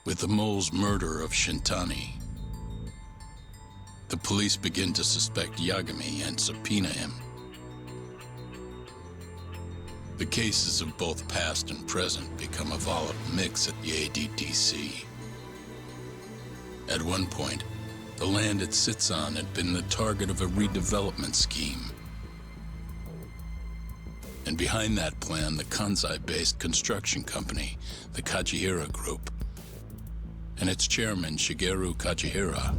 With the mole's murder of Shintani, the police begin to suspect Yagami and subpoena him. The cases of both past and present become a volatile mix at the ADDC. At one point, the land it sits on had been the target of a redevelopment scheme. And behind that plan, the Kansai-based construction company, the Kajihira Group, and its chairman, Shigeru Kajihira.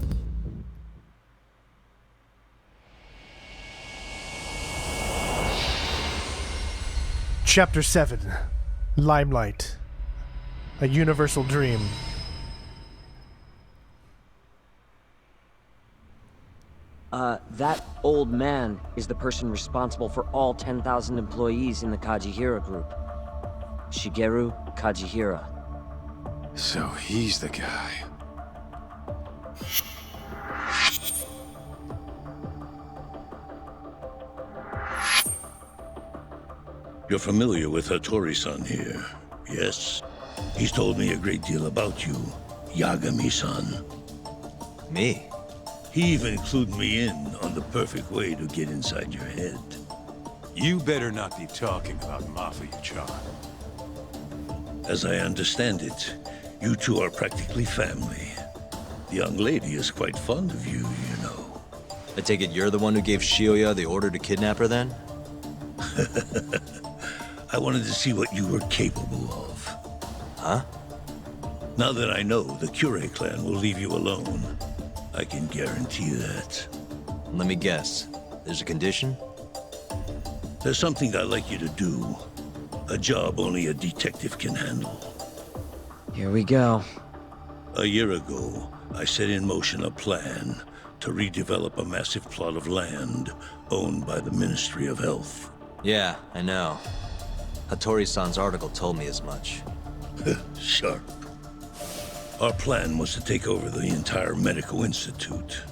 Chapter 7. Limelight. A Universal Dream. That old man is the person responsible for all 10,000 employees in the Kajihira Group. Shigeru Kajihira. So he's the guy. You're familiar with Hattori-san here, yes? He's told me a great deal about you, Yagami-san. Me? He even clued me in on the perfect way to get inside your head. You better not be talking about Mafia-chan. As I understand it, you two are practically family. The young lady is quite fond of you, you know. I take it you're the one who gave Shioya the order to kidnap her then? I wanted to see what you were capable of. Huh? Now that I know the Kure clan will leave you alone, I can guarantee that. Let me guess. There's a condition? There's something I'd like you to do. A job only a detective can handle. Here we go. A year ago, I set in motion a plan to redevelop a massive plot of land owned by the Ministry of Health. Yeah, I know. Hattori-san's article told me as much. Sharp. Our plan was to take over the entire medical institute.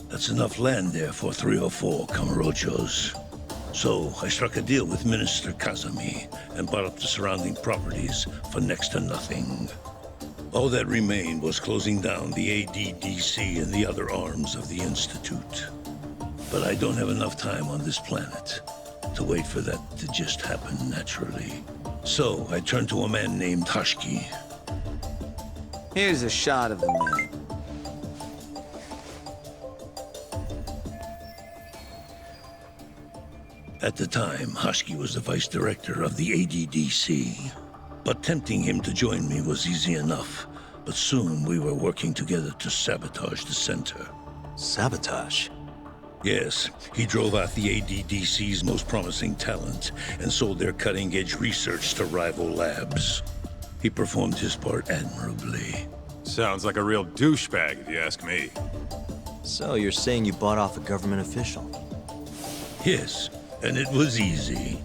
That's enough land there for 3 or 4 Kamurochos. So I struck a deal with Minister Kazami and bought up the surrounding properties for next to nothing. All that remained was closing down the ADDC and the other arms of the institute. But I don't have enough time on this planet to wait for that to just happen naturally. So I turned to a man named Hoshki. Here's a shot of the man. At the time, Hoshki was the vice director of the ADDC. But tempting him to join me was easy enough. But soon we were working together to sabotage the center. Sabotage? Yes, he drove out the ADDC's most promising talent and sold their cutting-edge research to rival labs. He performed his part admirably. Sounds like a real douchebag, if you ask me. So you're saying you bought off a government official? Yes, and it was easy.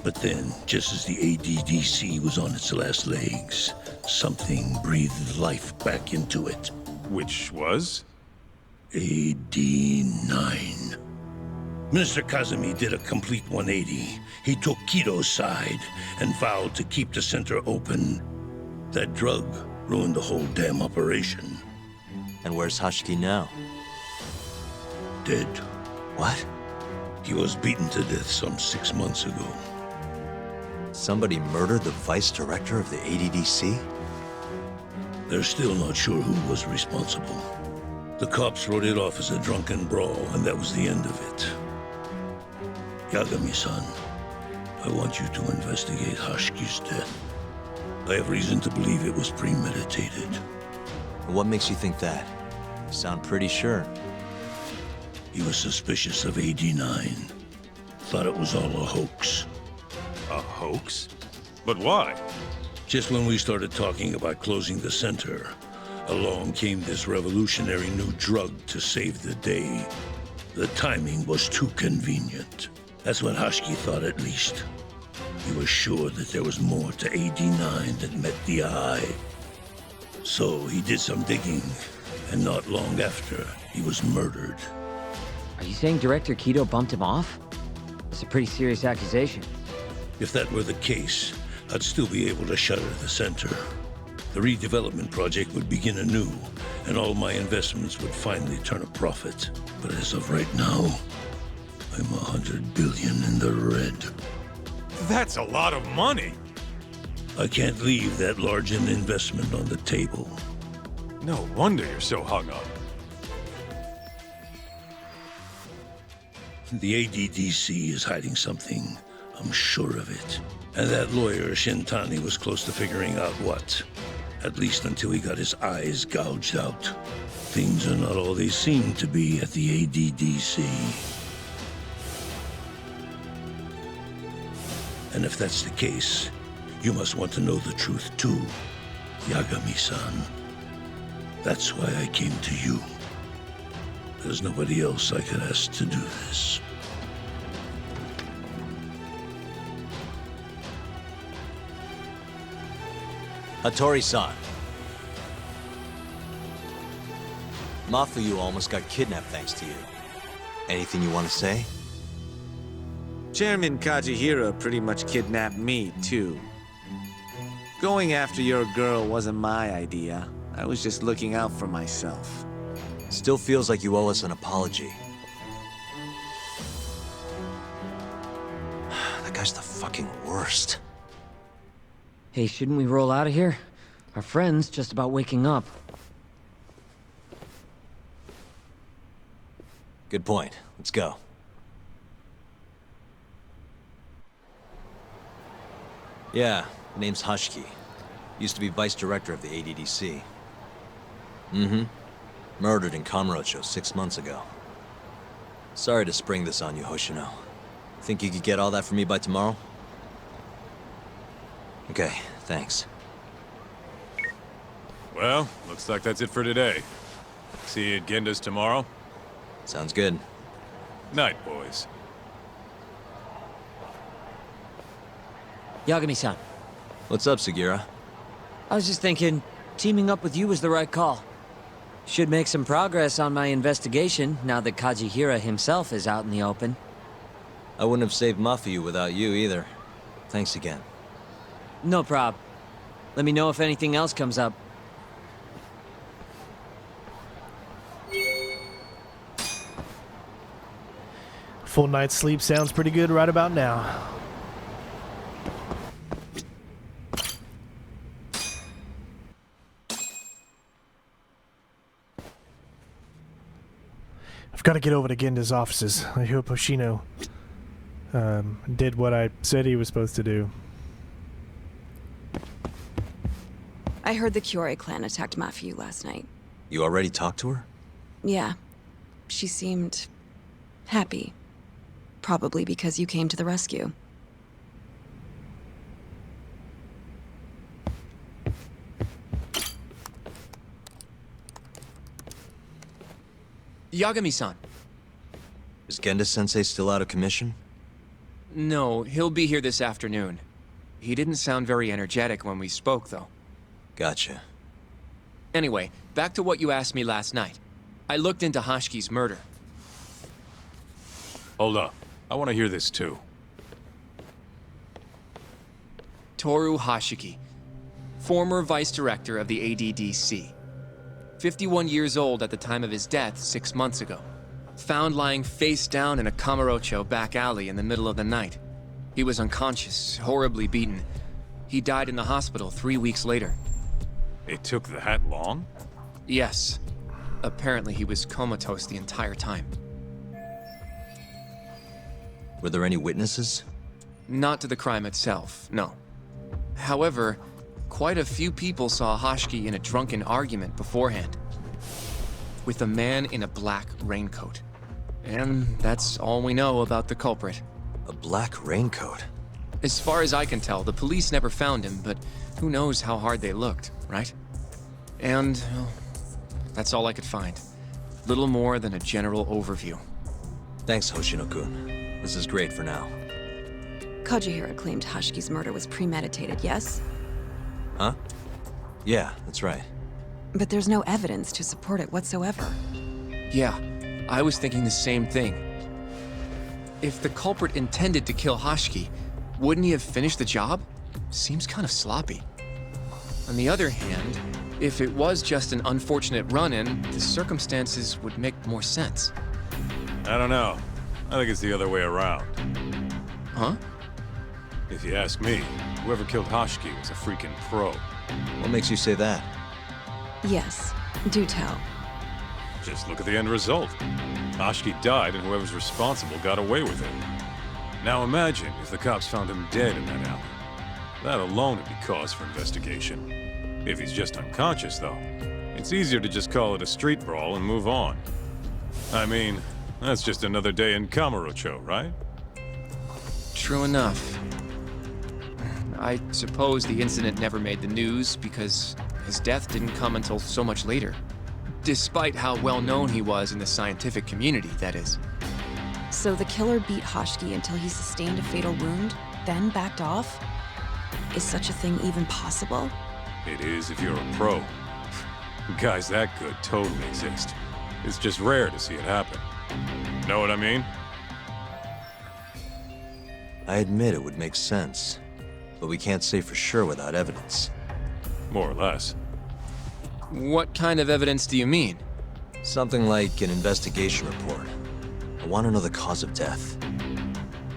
But then, just as the ADDC was on its last legs, something breathed life back into it. Which was? AD9. Minister Kazami did a complete 180. He took Kido's side and vowed to keep the center open. That drug ruined the whole damn operation. And where's Hoshki now? Dead. What? He was beaten to death some 6 months ago. Somebody murdered the vice director of the ADDC? They're still not sure who was responsible. The cops wrote it off as a drunken brawl, and that was the end of it. Yagami-san, I want you to investigate Hoshki's death. I have reason to believe it was premeditated. What makes you think that? You sound pretty sure. He was suspicious of AD9. Thought it was all a hoax. A hoax? But why? Just when we started talking about closing the center, along came this revolutionary new drug to save the day. The timing was too convenient. That's what Hoshki thought, at least. He was sure that there was more to AD9 that met the eye. So he did some digging, and not long after, he was murdered. Are you saying Director Kido bumped him off? It's a pretty serious accusation. If that were the case, I'd still be able to shutter the center. The redevelopment project would begin anew, and all my investments would finally turn a profit. But as of right now, I'm 100 billion in the red. That's a lot of money. I can't leave that large an investment on the table. No wonder you're so hung up. The ADDC is hiding something. I'm sure of it. And that lawyer, Shintani, was close to figuring out what. At least until he got his eyes gouged out. Things are not all they seem to be at the ADDC. And if that's the case, you must want to know the truth too, Yagami-san. That's why I came to you. There's nobody else I could ask to do this. Hattori-san. Mafuyu almost got kidnapped thanks to you. Anything you want to say? Chairman Kajihira pretty much kidnapped me, too. Going after your girl wasn't my idea. I was just looking out for myself. Still feels like you owe us an apology. That guy's the fucking worst. Hey, shouldn't we roll out of here? Our friend's just about waking up. Good point. Let's go. Yeah, name's Hoshki. Used to be vice director of the ADDC. Mm-hmm. Murdered in Kamurocho 6 months ago. Sorry to spring this on you, Hoshino. Think you could get all that for me by tomorrow? Okay, thanks. Well, looks like that's it for today. See you at Genda's tomorrow. Sounds good. Night, boys. Yagami-san, What's up, Sugira? I was just thinking, teaming up with you was the right call. Should make some progress on my investigation now that Kajihira himself is out in the open. I wouldn't have saved Mafuyu without you either. Thanks again. No prob. Let me know if anything else comes up. Full night's sleep sounds pretty good right about now. I've got to get over to Genda's offices. I hope Hoshino did what I said he was supposed to do. I heard the Kyorei clan attacked Mafuyu last night. You already talked to her? Yeah. She seemed happy. Probably because you came to the rescue. Yagami-san. Is Genda-sensei still out of commission? No, he'll be here this afternoon. He didn't sound very energetic when we spoke, though. Gotcha. Anyway, back to what you asked me last night. I looked into Hoshki's murder. Hold up. I want to hear this too. Toru Hoshiki, former vice director of the ADDC. 51 years old at the time of his death 6 months ago. Found lying face down in a Kamurocho back alley in the middle of the night. He was unconscious, horribly beaten. He died in the hospital 3 weeks later. It took that long? Yes. Apparently he was comatose the entire time. Were there any witnesses? Not to the crime itself, no. However, quite a few people saw Hoshki in a drunken argument beforehand. With a man in a black raincoat. And that's all we know about the culprit. A black raincoat? As far as I can tell, the police never found him, but who knows how hard they looked, right? And, well, that's all I could find. Little more than a general overview. Thanks, Hoshino-kun. This is great for now. Kajihira claimed Hoshki's murder was premeditated, yes? Huh? Yeah, that's right. But there's no evidence to support it whatsoever. Yeah, I was thinking the same thing. If the culprit intended to kill Hoshki, wouldn't he have finished the job? Seems kind of sloppy. On the other hand, if it was just an unfortunate run-in, the circumstances would make more sense. I don't know. I think it's the other way around. Huh? If you ask me, whoever killed Hoshki was a freaking pro. What makes you say that? Yes, do tell. Just look at the end result. Hoshki died and whoever's responsible got away with it. Now imagine if the cops found him dead in that alley. That alone would be cause for investigation. If he's just unconscious, though, it's easier to just call it a street brawl and move on. I mean, that's just another day in Kamurocho, right? True enough. I suppose the incident never made the news because his death didn't come until so much later. Despite how well known he was in the scientific community, that is. So the killer beat Hoshki until he sustained a fatal wound, then backed off? Is such a thing even possible? It is if you're a pro. Guys that good totally exist. It's just rare to see it happen. Know what I mean? I admit it would make sense, but we can't say for sure without evidence. More or less. What kind of evidence do you mean? Something like an investigation report. I want to know the cause of death.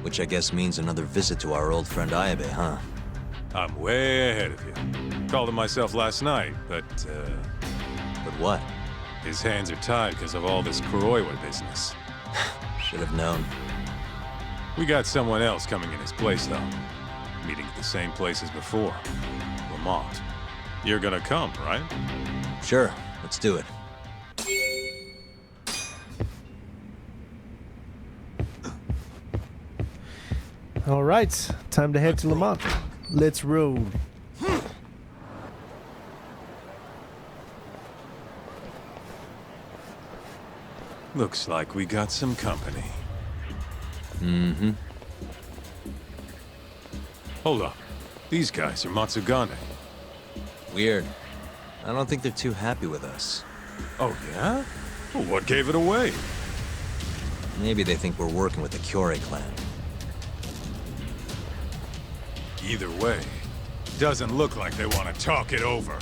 Which I guess means another visit to our old friend Ayabe, huh? I'm way ahead of you. Called him myself last night, but But what? his hands are tied because of all this Kuroiwa business. Should have known. We got someone else coming in his place, though. Meeting at the same place as before. Lamont. You're gonna come, right? Sure, let's do it. All right, time to head to Lamont. Let's roll. Looks like we got some company. Mm-hmm. Hold up. These guys are Matsugane. Weird. I don't think they're too happy with us. Oh, yeah? Well, what gave it away? Maybe they think we're working with the Kyorei clan. Either way, doesn't look like they want to talk it over.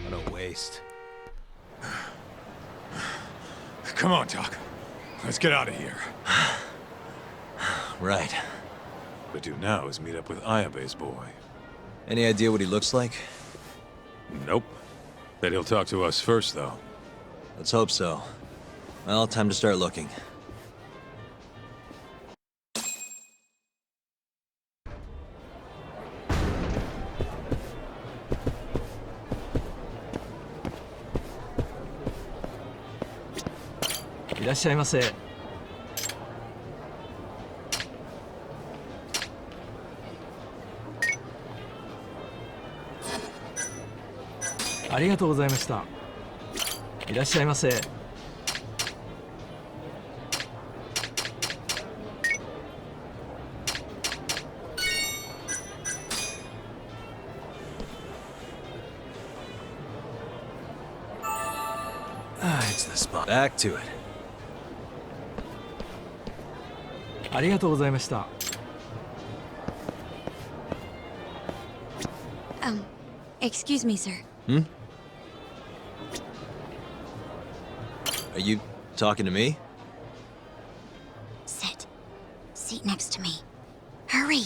What a waste. Come on, Doc. Let's get out of here. Right. What we do now is meet up with Ayabe's boy. Any idea what he looks like? Nope. Bet he'll talk to us first, though. Let's hope so. Well, time to start looking. It's the spot. Back to it. Excuse me, sir. Are you talking to me? Sit. Seat next to me. Hurry.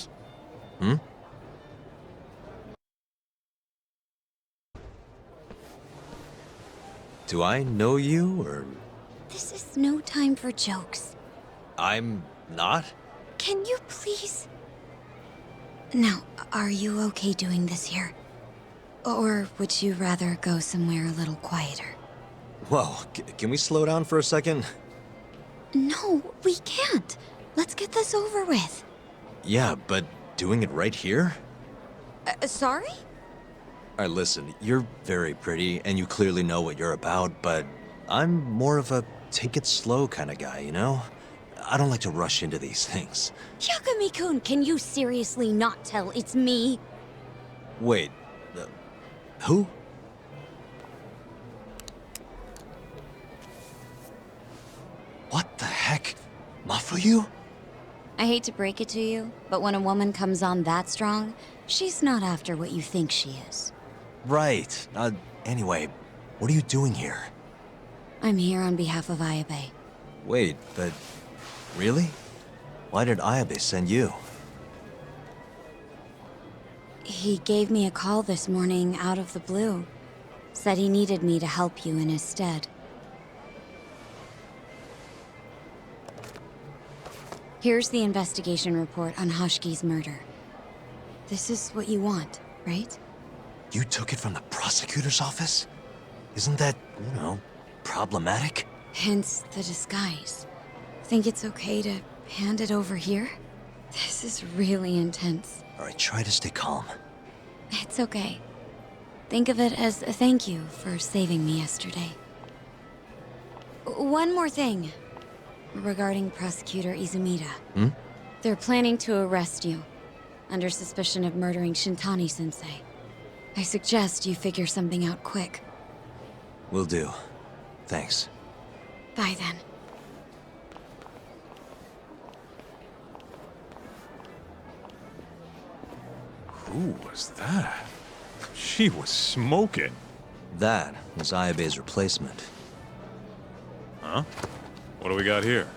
Do I know you, or... This is no time for jokes. I'm not? Can you please... Now, are you okay doing this here? Or would you rather go somewhere a little quieter? Whoa, can we slow down for a second? No, we can't. Let's get this over with. Yeah, but doing it right here? Sorry? Alright, listen, you're very pretty, and you clearly know what you're about, but I'm more of a take it slow kind of guy, you know? I don't like to rush into these things. Yagami-kun, can you seriously not tell it's me? Wait, who? What the heck? Mafuyu? I hate to break it to you, but when a woman comes on that strong, she's not after what you think she is. Right. Anyway, what are you doing here? I'm here on behalf of Ayabe. Wait, but... really? Why did Ayabe send you? He gave me a call this morning out of the blue. Said he needed me to help you in his stead. Here's the investigation report on Hoshki's murder. This is what you want, right? You took it from the prosecutor's office? Isn't that, you know, problematic? Hence the disguise. Think it's okay to hand it over here? This is really intense. Alright, try to stay calm. It's okay. Think of it as a thank you for saving me yesterday. One more thing. Regarding Prosecutor Izumida. They're planning to arrest you, under suspicion of murdering Shintani-sensei. I suggest you figure something out quick. Will do. Thanks. Bye then. Who was that? She was smoking. That was Ayabe's replacement. Huh? What do we got here?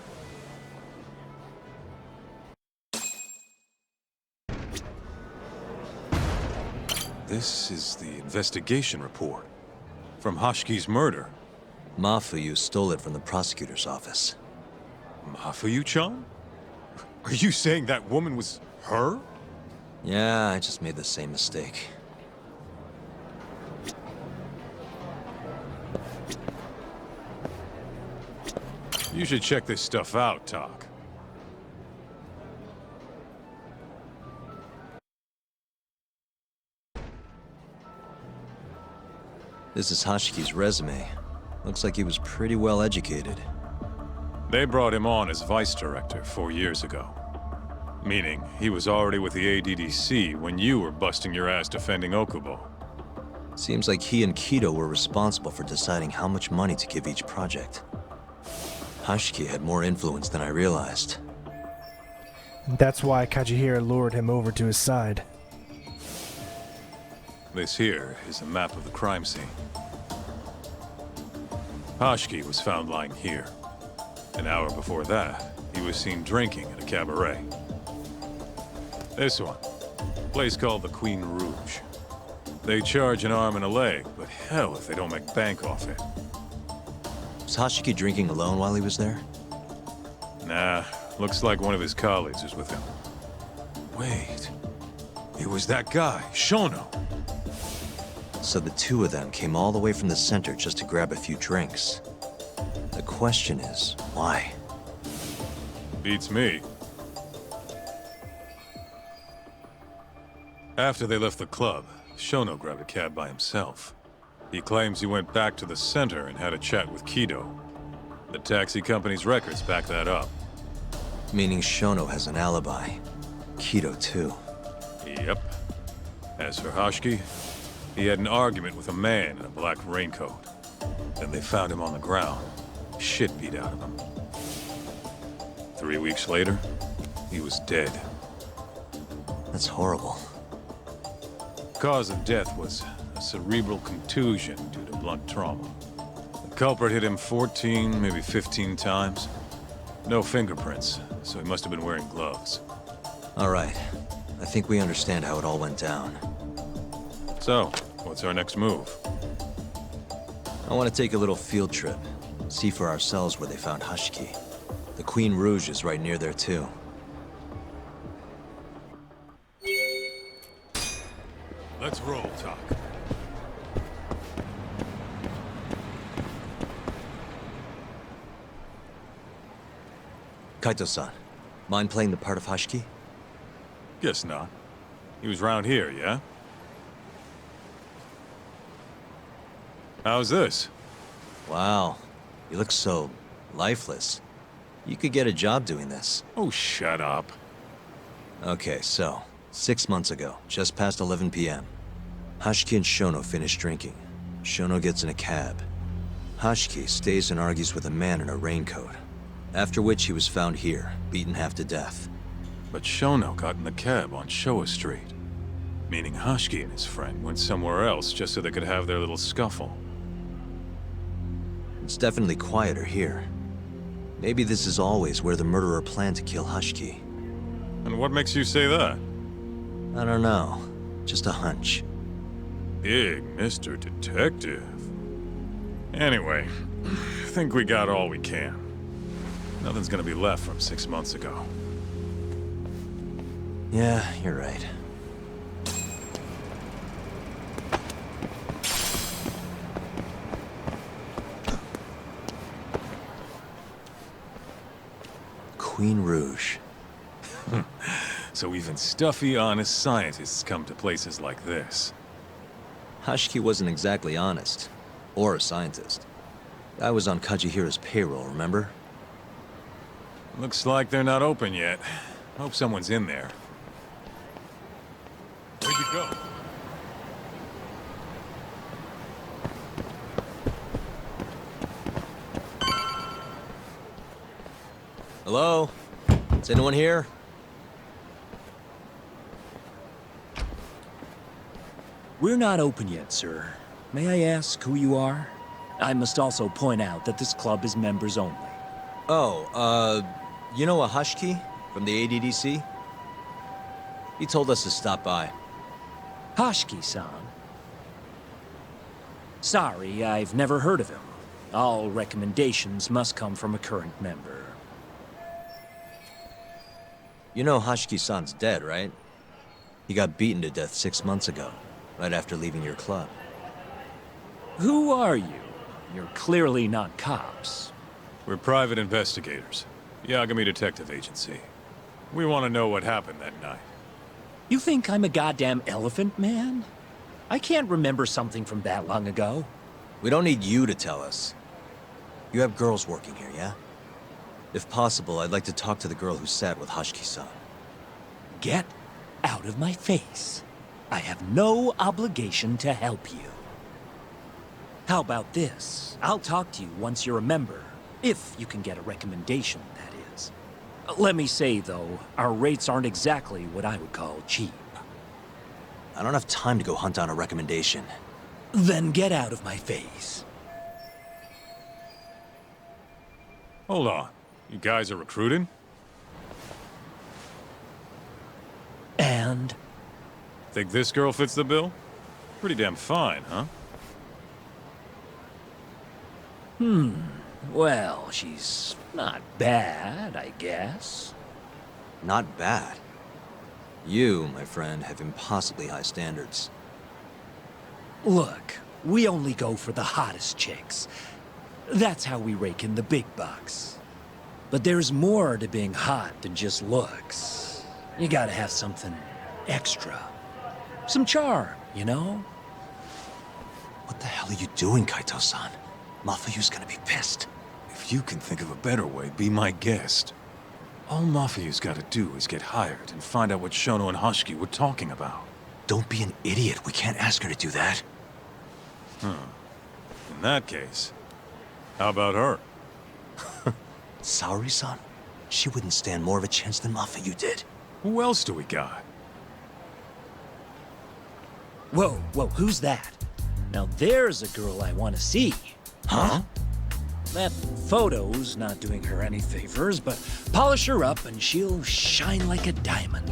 This is the investigation report. From Hoshki's murder. Mafuyu stole it from the prosecutor's office. Mafuyu-chan? Are you saying that woman was her? Yeah, I just made the same mistake. You should check this stuff out, Tak. This is Hoshki's resume. Looks like he was pretty well educated. They brought him on as vice director 4 years ago. Meaning, he was already with the ADDC when you were busting your ass defending Okubo. Seems like he and Kido were responsible for deciding how much money to give each project. Hoshki had more influence than I realized. That's why Kajihira lured him over to his side. This here is a map of the crime scene. Hoshki was found lying here. An hour before that, he was seen drinking at a cabaret. This one, a place called the Queen Rouge. They charge an arm and a leg, but hell if they don't make bank off it. Was Hoshki drinking alone while he was there? Nah, looks like one of his colleagues was with him. Wait, it was that guy, Shono. So the two of them came all the way from the center just to grab a few drinks. The question is, why? Beats me. After they left the club, Shono grabbed a cab by himself. He claims he went back to the center and had a chat with Kido. The taxi company's records back that up. Meaning Shono has an alibi. Kido too. Yep. As for Hoshki, he had an argument with a man in a black raincoat. Then they found him on the ground. Shit beat out of him. 3 weeks later, he was dead. That's horrible. Cause of death was a cerebral contusion due to blunt trauma. The culprit hit him 14, maybe 15 times. No fingerprints, so he must have been wearing gloves. All right. I think we understand how it all went down. So, what's our next move? I want to take a little field trip. See for ourselves where they found Hoshki. The Queen Rouge is right near there, too. Let's roll, Tak. Kaito-san, mind playing the part of Hoshki? Guess not. He was round here, yeah? How's this? Wow, you look so lifeless. You could get a job doing this. Oh, shut up. Okay, so, 6 months ago, just past 11 p.m., Hoshki and Shono finish drinking. Shono gets in a cab. Hoshki stays and argues with a man in a raincoat, after which he was found here, beaten half to death. But Shono got in the cab on Showa Street. Meaning Hoshki and his friend went somewhere else just so they could have their little scuffle. It's definitely quieter here. Maybe this is always where the murderer planned to kill Hoshki. And what makes you say that? I don't know. Just a hunch. Big Mr. Detective. Anyway, I think we got all we can. Nothing's gonna be left from 6 months ago. Yeah, you're right. Queen Rouge. So even stuffy, honest scientists come to places like this. Hoshki wasn't exactly honest. Or a scientist. I was on Kajihira's payroll, remember? Looks like they're not open yet. Hope someone's in there. Where'd you go? Hello? Is anyone here? We're not open yet, sir. May I ask who you are? I must also point out that this club is members only. Oh, you know a Hoshki from the ADDC? He told us to stop by. Hoshki-san? Sorry, I've never heard of him. All recommendations must come from a current member. You know Hoshki-san's dead, right? He got beaten to death 6 months ago, right after leaving your club. Who are you? You're clearly not cops. We're private investigators. Yagami Detective Agency. We want to know what happened that night. You think I'm a goddamn elephant man? I can't remember something from that long ago. We don't need you to tell us. You have girls working here, yeah? If possible, I'd like to talk to the girl who sat with Hoshki-san. Get out of my face. I have no obligation to help you. How about this? I'll talk to you once you're a member. If you can get a recommendation, that is. Let me say, though, our rates aren't exactly what I would call cheap. I don't have time to go hunt down a recommendation. Then get out of my face. Hold on. You guys are recruiting? And? Think this girl fits the bill? Pretty damn fine, huh? Well, she's not bad, I guess. Not bad. You, my friend, have impossibly high standards. Look, we only go for the hottest chicks. That's how we rake in the big bucks. But there's more to being hot than just looks. You gotta have something extra. Some charm, you know? What the hell are you doing, Kaito-san? Mafuyu's gonna be pissed. If you can think of a better way, be my guest. All Mafuyu's gotta do is get hired and find out what Shono and Hoshki were talking about. Don't be an idiot. We can't ask her to do that. In that case, how about her? Sauri-san? She wouldn't stand more of a chance than Mafuyu did. Who else do we got? Whoa, who's that? Now there's a girl I want to see. Huh? That photo's not doing her any favors, but polish her up and she'll shine like a diamond.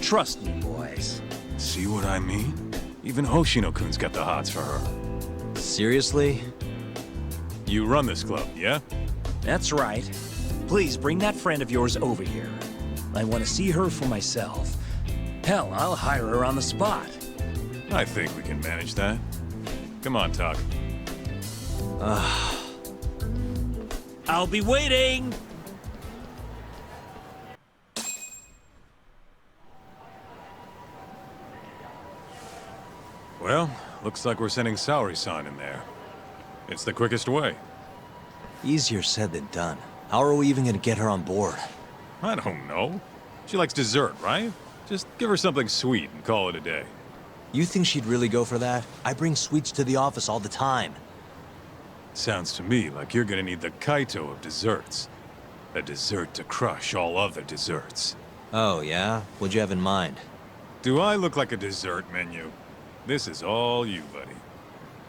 Trust me, boys. See what I mean? Even Hoshino-kun's got the hots for her. Seriously? You run this club, yeah? That's right. Please bring that friend of yours over here. I want to see her for myself. Hell, I'll hire her on the spot. I think we can manage that. Come on, Tak. I'll be waiting! Well, looks like we're sending Sauri-san in there. It's the quickest way. Easier said than done. How are we even gonna get her on board? I don't know. She likes dessert, right? Just give her something sweet and call it a day. You think she'd really go for that? I bring sweets to the office all the time. Sounds to me like you're gonna need the Kaito of desserts. A dessert to crush all other desserts. Oh, yeah? What'd you have in mind? Do I look like a dessert menu? This is all you, buddy.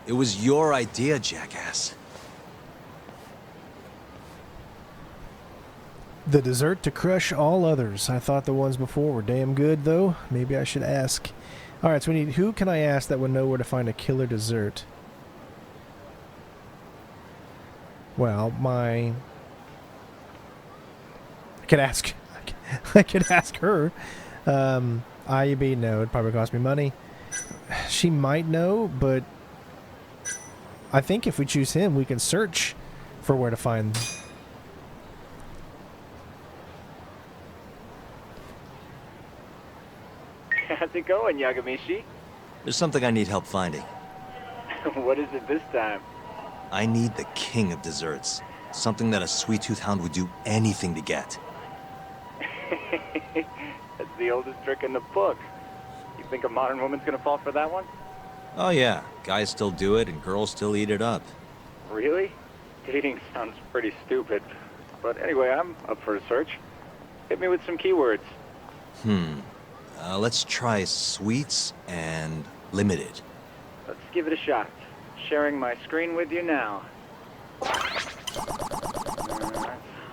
It was your idea, jackass. The dessert to crush all others. I thought the ones before were damn good, though. Maybe I should ask. Alright, so we need... Who can I ask that would know where to find a killer dessert? Well, I could ask... I could ask her. Ayabe, no, it'd probably cost me money. She might know, but... I think if we choose him, we can search for where to find... How's it going, Yagamishi? There's something I need help finding. What is it this time? I need the king of desserts. Something that a sweet-tooth hound would do anything to get. That's the oldest trick in the book. You think a modern woman's gonna fall for that one? Oh yeah, guys still do it and girls still eat it up. Really? Dating sounds pretty stupid. But anyway, I'm up for a search. Hit me with some keywords. Let's try sweets and limited. Let's give it a shot. Sharing my screen with you now. That's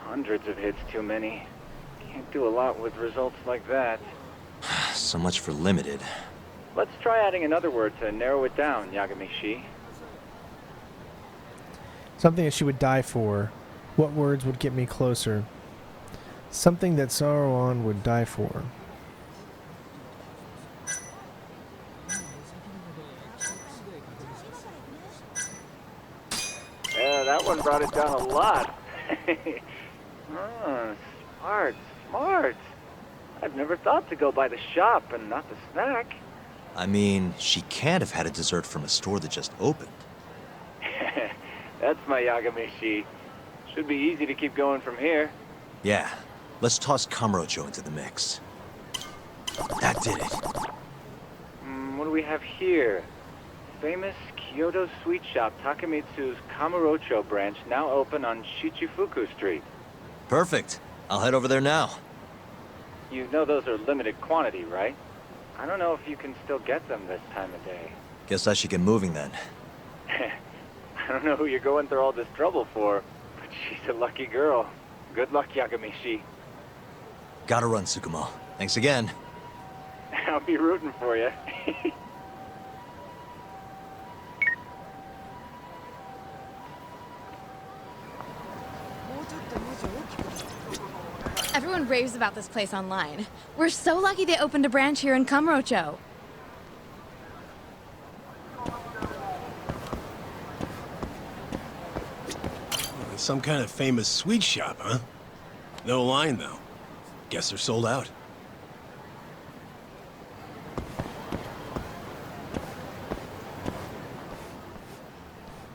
hundreds of hits too many. Can't do a lot with results like that. So much for limited. Let's try adding another word to narrow it down, Yagami-shi. Something that she would die for. What words would get me closer? Something that Sauron would die for. Yeah, that one brought it down a lot. Smart. I've never thought to go by the shop and not the snack. I mean, she can't have had a dessert from a store that just opened. That's my Yagami-shi. Should be easy to keep going from here. Yeah, let's toss Kamurocho into the mix. That did it. What do we have here? Famous Kyoto sweet shop Takemitsu's Kamurocho branch now open on Shichifuku Street. Perfect. I'll head over there now. You know those are limited quantity, right? I don't know if you can still get them this time of day. Guess I should get moving then. I don't know who you're going through all this trouble for, but she's a lucky girl. Good luck, Yagami-shi. Gotta run, Tsukumo. Thanks again. I'll be rooting for you. Everyone raves about this place online. We're so lucky they opened a branch here in Kamurocho. Some kind of famous sweet shop, huh? No line, though. Guess they're sold out.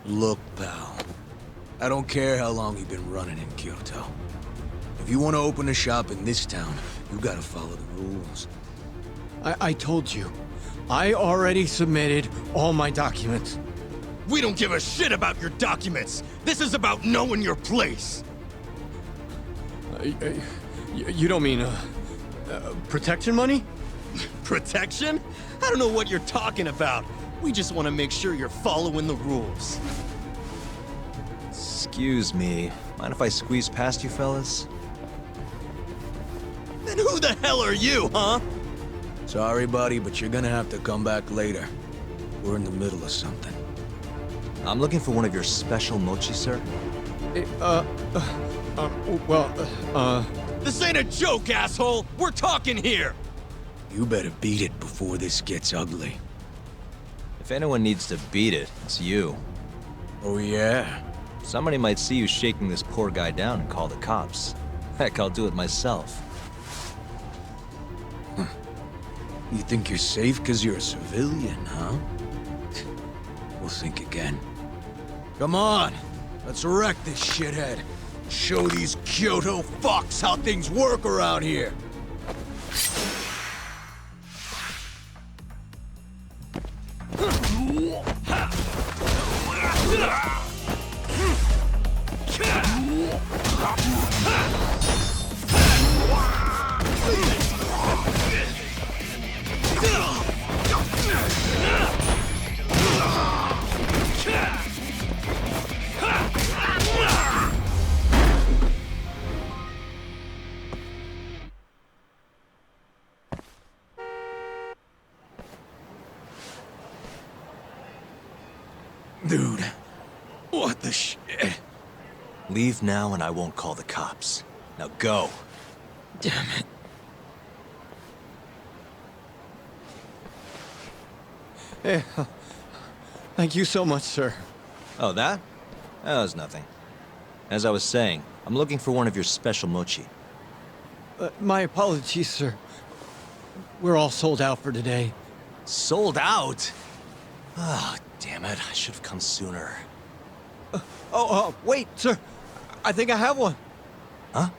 Look, pal. I don't care how long you've been running in Kyoto. If you want to open a shop in this town, you gotta follow the rules. I told you. I already submitted all my documents. We don't give a shit about your documents! This is about knowing your place! You don't mean, protection money? Protection? I don't know what you're talking about. We just want to make sure you're following the rules. Excuse me. Mind if I squeeze past you fellas? Then who the hell are you, huh? Sorry, buddy, but you're gonna have to come back later. We're in the middle of something. I'm looking for one of your special mochi, sir. This ain't a joke, asshole! We're talking here! You better beat it before this gets ugly. If anyone needs to beat it, it's you. Oh, yeah? Somebody might see you shaking this poor guy down and call the cops. Heck, I'll do it myself. You think you're safe because you're a civilian, huh? We'll think again. Come on! Let's wreck this shithead. Show these Kyoto fucks how things work around here! Dude, what the shit? Leave now and I won't call the cops. Now go. Damn it. Hey, thank you so much, sir. Oh, that? That was nothing. As I was saying, I'm looking for one of your special mochi. My apologies, sir. We're all sold out for today. Sold out? Ah, oh, damn it. I should have come sooner. Wait, sir. I think I have one. Huh?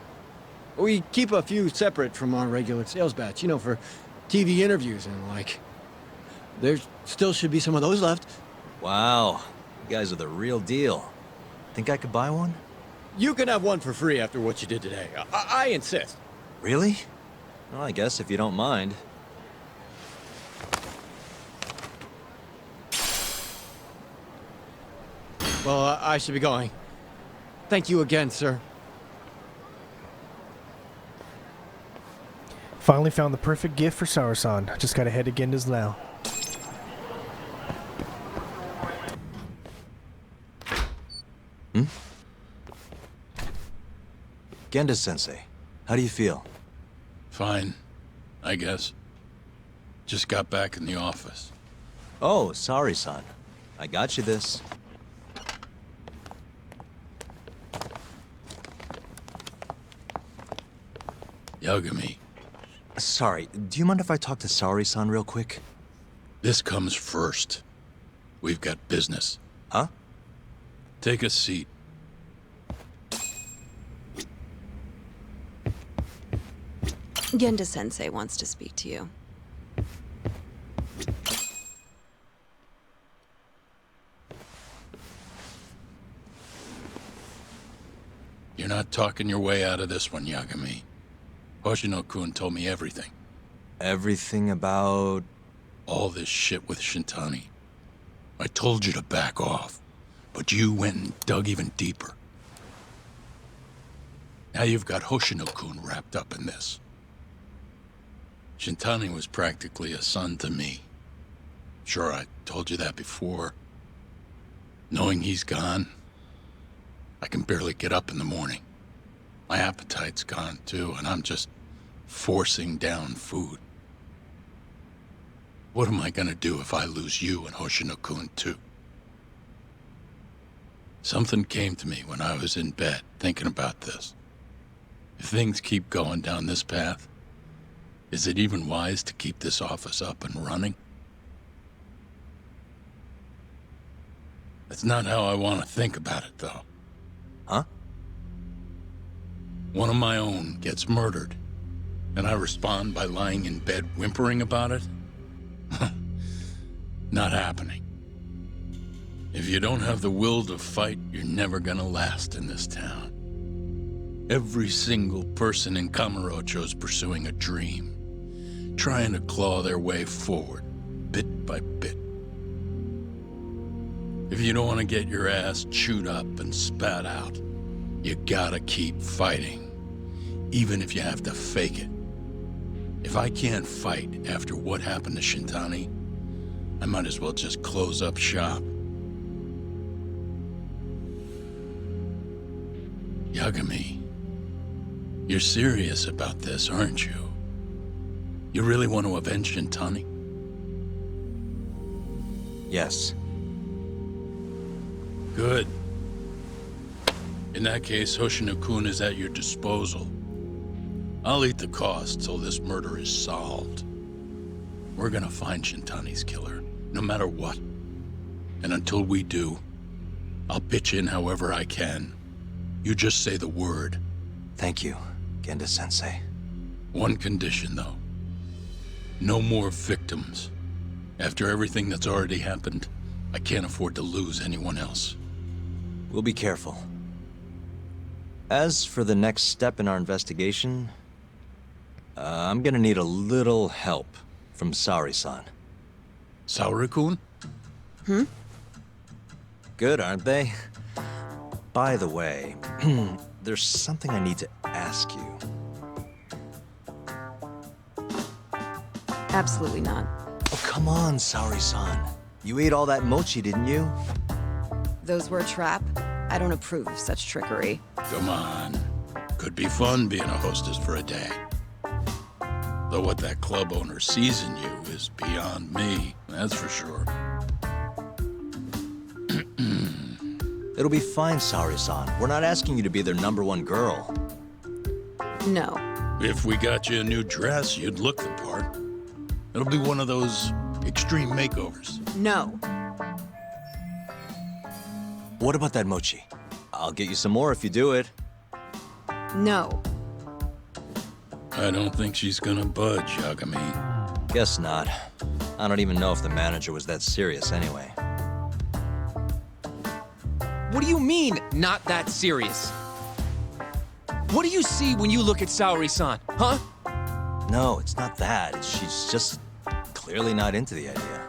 We keep a few separate from our regular sales batch, you know, for TV interviews and like. There still should be some of those left. Wow. You guys are the real deal. Think I could buy one? You can have one for free after what you did today. I insist. Really? Well, I guess if you don't mind. Well, I should be going. Thank you again, sir. Finally found the perfect gift for Sauri-san. Just gotta head to Genda's now. Genda-sensei, how do you feel? Fine, I guess. Just got back in the office. Oh, sorry, son. I got you this. Yagami. Sorry, do you mind if I talk to Sauri-san real quick? This comes first. We've got business. Huh? Take a seat. Genda-sensei wants to speak to you. You're not talking your way out of this one, Yagami. Hoshino-kun told me everything. Everything about... all this shit with Shintani. I told you to back off, but you went and dug even deeper. Now you've got Hoshino-kun wrapped up in this. Shintani was practically a son to me. Sure, I told you that before. Knowing he's gone, I can barely get up in the morning. My appetite's gone too, and I'm just forcing down food. What am I gonna do if I lose you and Hoshino-kun too? Something came to me when I was in bed thinking about this. If things keep going down this path, is it even wise to keep this office up and running? That's not how I want to think about it, though. Huh? One of my own gets murdered, and I respond by lying in bed whimpering about it? Not happening. If you don't have the will to fight, you're never gonna last in this town. Every single person in Kamurocho is pursuing a dream. trying to claw their way forward, bit by bit. If you don't want to get your ass chewed up and spat out, you gotta keep fighting, even if you have to fake it. If I can't fight after what happened to Shintani, I might as well just close up shop. Yagami, you're serious about this, aren't you? You really want to avenge Shintani? Yes. Good. In that case, Hoshino-kun is at your disposal. I'll eat the cost till this murder is solved. We're gonna find Shintani's killer, no matter what. And until we do, I'll pitch in however I can. You just say the word. Thank you, Genda-sensei. One condition, though. No more victims. After everything that's already happened, I can't afford to lose anyone else. We'll be careful. As for the next step in our investigation, I'm gonna need a little help from Sauri-san. Sauri-kun? Good, aren't they? By the way, there's something I need to ask you. Absolutely not. Oh, come on, Sauri-san. You ate all that mochi, didn't you? Those were a trap. I don't approve of such trickery. Come on. Could be fun being a hostess for a day. Though what that club owner sees in you is beyond me, that's for sure. It'll be fine, Sauri-san. We're not asking you to be their #1 girl. No. If we got you a new dress, you'd look the part. It'll be one of those extreme makeovers. No. What about that mochi? I'll get you some more if you do it. No. I don't think she's gonna budge, Yagami. Guess not. I don't even know if the manager was that serious anyway. What do you mean, not that serious? What do you see when you look at Sauri-san, huh? No, it's not that. She's just clearly not into the idea.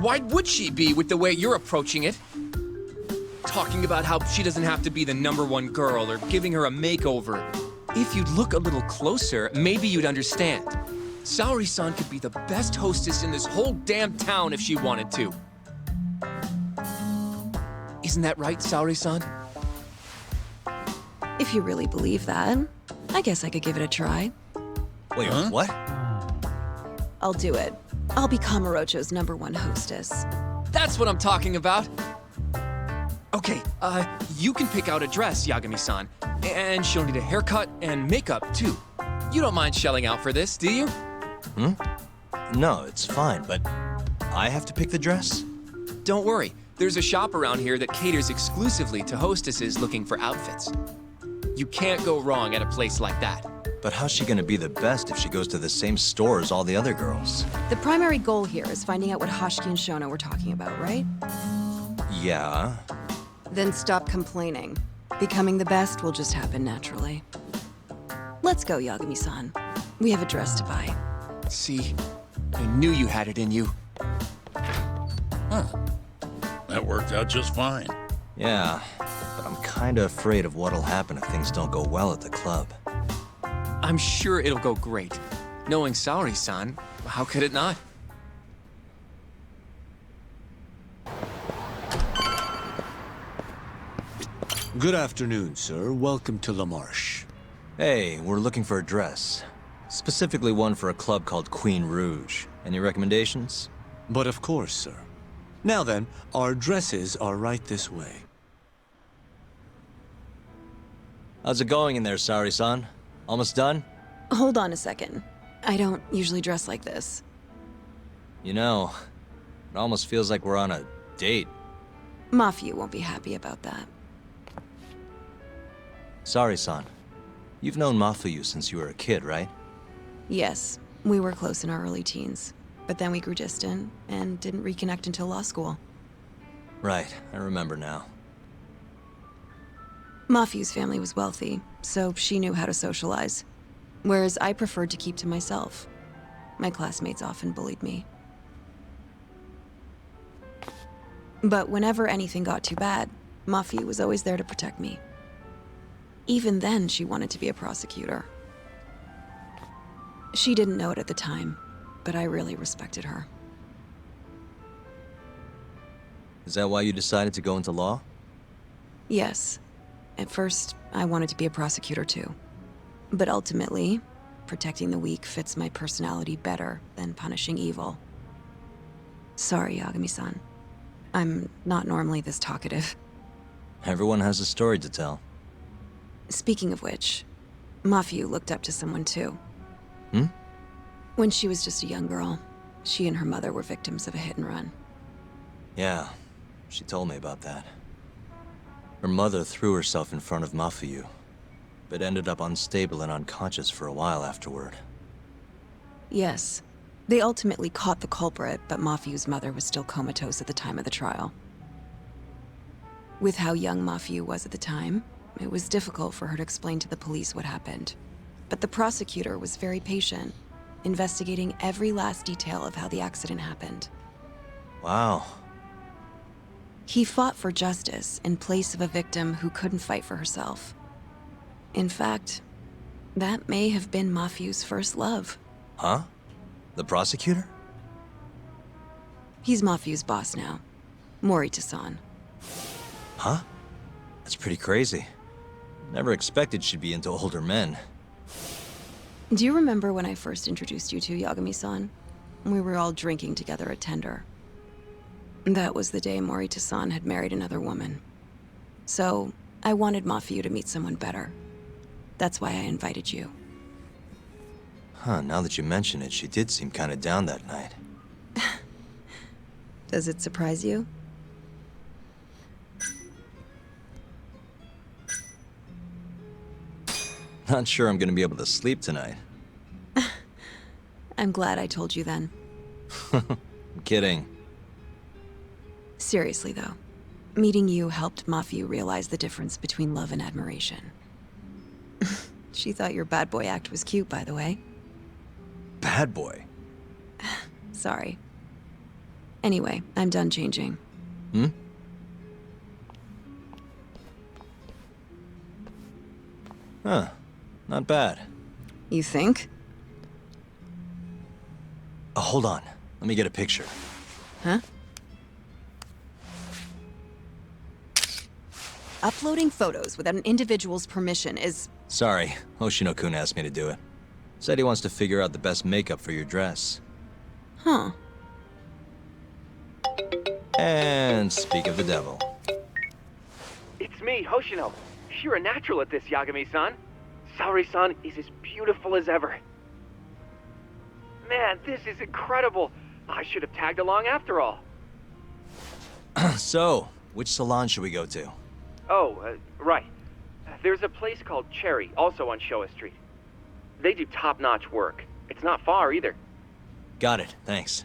Why would she be with the way you're approaching it? Talking about how she doesn't have to be the #1 girl or giving her a makeover. If you'd look a little closer, maybe you'd understand. Sauri-san could be the best hostess in this whole damn town if she wanted to. Isn't that right, Sauri-san? If you really believe that, I guess I could give it a try. Wait, what? I'll do it. I'll be Kamurocho's #1 hostess. That's what I'm talking about. Okay, you can pick out a dress, Yagami-san. And she'll need a haircut and makeup, too. You don't mind shelling out for this, do you? No, it's fine, but I have to pick the dress? Don't worry. There's a shop around here that caters exclusively to hostesses looking for outfits. You can't go wrong at a place like that. But how's she gonna be the best if she goes to the same store as all the other girls? The primary goal here is finding out what Hoshki and Shono were talking about, right? Yeah. Then stop complaining. Becoming the best will just happen naturally. Let's go, Yagami-san. We have a dress to buy. See? I knew you had it in you. Huh. That worked out just fine. Yeah, but I'm kinda afraid of what'll happen if things don't go well at the club. I'm sure it'll go great. Knowing Sauri-san, how could it not? Good afternoon, sir. Welcome to La Marche. Hey, we're looking for a dress. Specifically one for a club called Queen Rouge. Any recommendations? But of course, sir. Now then, our dresses are right this way. How's it going in there, Sauri-san? Almost done? Hold on a second. I don't usually dress like this. You know, it almost feels like we're on a date. Mafia won't be happy about that. Sauri-san, you've known Mafuyu since you were a kid, right? Yes, we were close in our early teens. But then we grew distant and didn't reconnect until law school. Right, I remember now. Mafuyu's family was wealthy, so she knew how to socialize. Whereas I preferred to keep to myself. My classmates often bullied me. But whenever anything got too bad, Mafi was always there to protect me. Even then, she wanted to be a prosecutor. She didn't know it at the time, but I really respected her. Is that why you decided to go into law? Yes. At first, I wanted to be a prosecutor too. But ultimately, protecting the weak fits my personality better than punishing evil. Sorry, Yagami-san. I'm not normally this talkative. Everyone has a story to tell. Speaking of which, Mafiu looked up to someone too. Hmm? When she was just a young girl, she and her mother were victims of a hit and run. Yeah, she told me about that. Her mother threw herself in front of Mafiu, but ended up unstable and unconscious for a while afterward. Yes. They ultimately caught the culprit, but Mafiu's mother was still comatose at the time of the trial. With how young Mafiu was at the time, it was difficult for her to explain to the police what happened. But the prosecutor was very patient, investigating every last detail of how the accident happened. Wow. He fought for justice in place of a victim who couldn't fight for herself. In fact, that may have been Mafiu's first love. Huh? The prosecutor? He's Mafiu's boss now. Morita-san. Huh? That's pretty crazy. Never expected she'd be into older men. Do you remember when I first introduced you to Yagami-san? We were all drinking together at Tender. That was the day Morita-san had married another woman. So, I wanted Mafiu to meet someone better. That's why I invited you. Huh, now that you mention it, she did seem kinda down that night. Does it surprise you? Not sure I'm gonna be able to sleep tonight. I'm glad I told you then. I'm kidding. Seriously though, meeting you helped Mafiu realize the difference between love and admiration. She thought your bad boy act was cute, by the way. Bad boy? Sorry. Anyway, I'm done changing. Hmm? Huh. Not bad. You think? Oh, hold on. Let me get a picture. Huh? Uploading photos without an individual's permission is... Sorry, Hoshino-kun asked me to do it. Said he wants to figure out the best makeup for your dress. Huh. And speak of the devil. It's me, Hoshino. You're a natural at this, Yagami-san. Sauri-san is as beautiful as ever. Man, this is incredible. I should have tagged along after all. So, which salon should we go to? Oh, right. There's a place called Cherry, also on Showa Street. They do top-notch work. It's not far, either. Got it, thanks.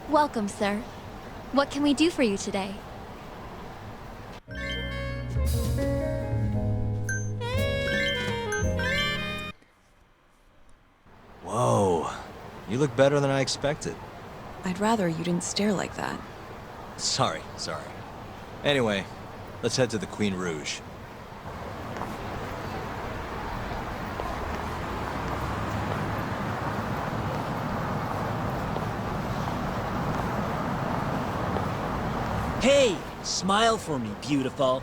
Welcome, sir. What can we do for you today? Whoa. You look better than I expected. I'd rather you didn't stare like that. Sorry. Anyway, let's head to the Queen Rouge. Hey, smile for me, beautiful.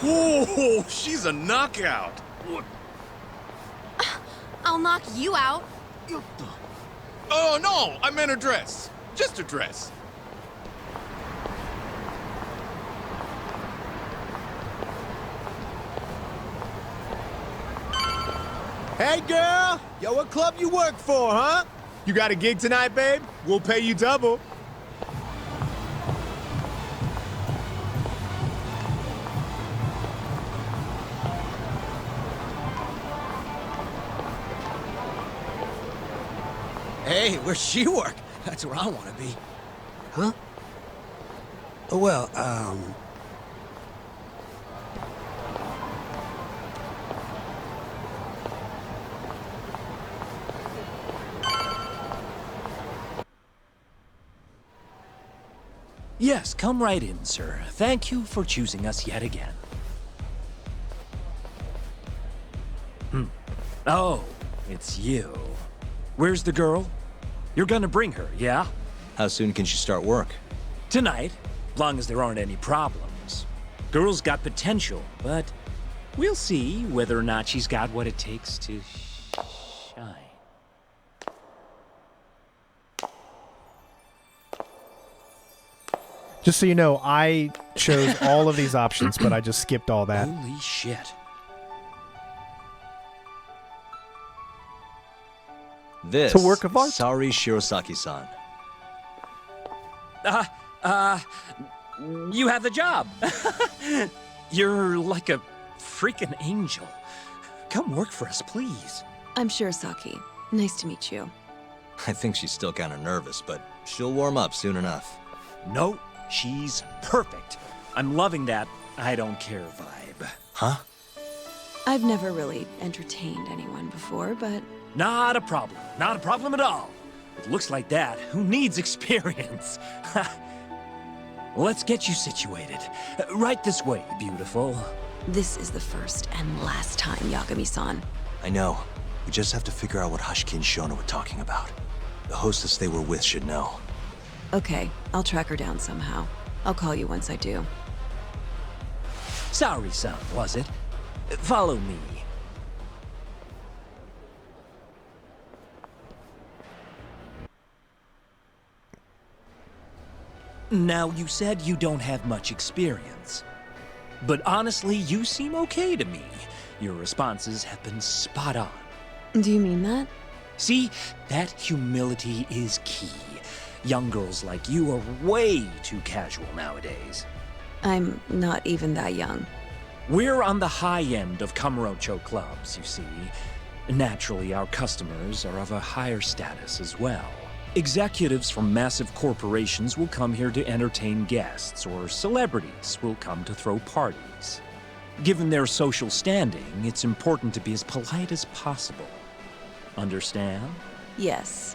Oh, she's a knockout. I'll knock you out. Oh, no, I meant her dress. Just her dress. Hey, girl! Yo, what club you work for, huh? You got a gig tonight, babe? We'll pay you double. Hey, where's she work? That's where I want to be. Huh? Well, Yes, come right in, sir. Thank you for choosing us yet again. Oh, it's you. Where's the girl? You're gonna bring her, yeah? How soon can she start work? Tonight, long as there aren't any problems. Girl's got potential, but we'll see whether or not she's got what it takes to shine. Just so you know, I chose all of these options, but I just skipped all that. Holy shit. This It's a work of art. Sauri Shirosaki-san. You have the job. You're like a freaking angel. Come work for us, please. I'm Shirosaki. Nice to meet you. I think she's still kind of nervous, but she'll warm up soon enough. No, she's perfect. I'm loving that I don't care vibe. Huh? I've never really entertained anyone before, but... Not a problem. Not a problem at all. It looks like that. Who needs experience? Let's get you situated. Right this way, beautiful. This is the first and last time, Yagami-san. I know. We just have to figure out what Hoshki and Shona were talking about. The hostess they were with should know. Okay, I'll track her down somehow. I'll call you once I do. Sauri-san, was it? Follow me. Now, you said you don't have much experience. But honestly, you seem okay to me. Your responses have been spot on. Do you mean that? See, that humility is key. Young girls like you are way too casual nowadays. I'm not even that young. We're on the high end of Kamurocho clubs, you see. Naturally, our customers are of a higher status as well. Executives from massive corporations will come here to entertain guests, or celebrities will come to throw parties. Given their social standing, it's important to be as polite as possible. Understand? Yes.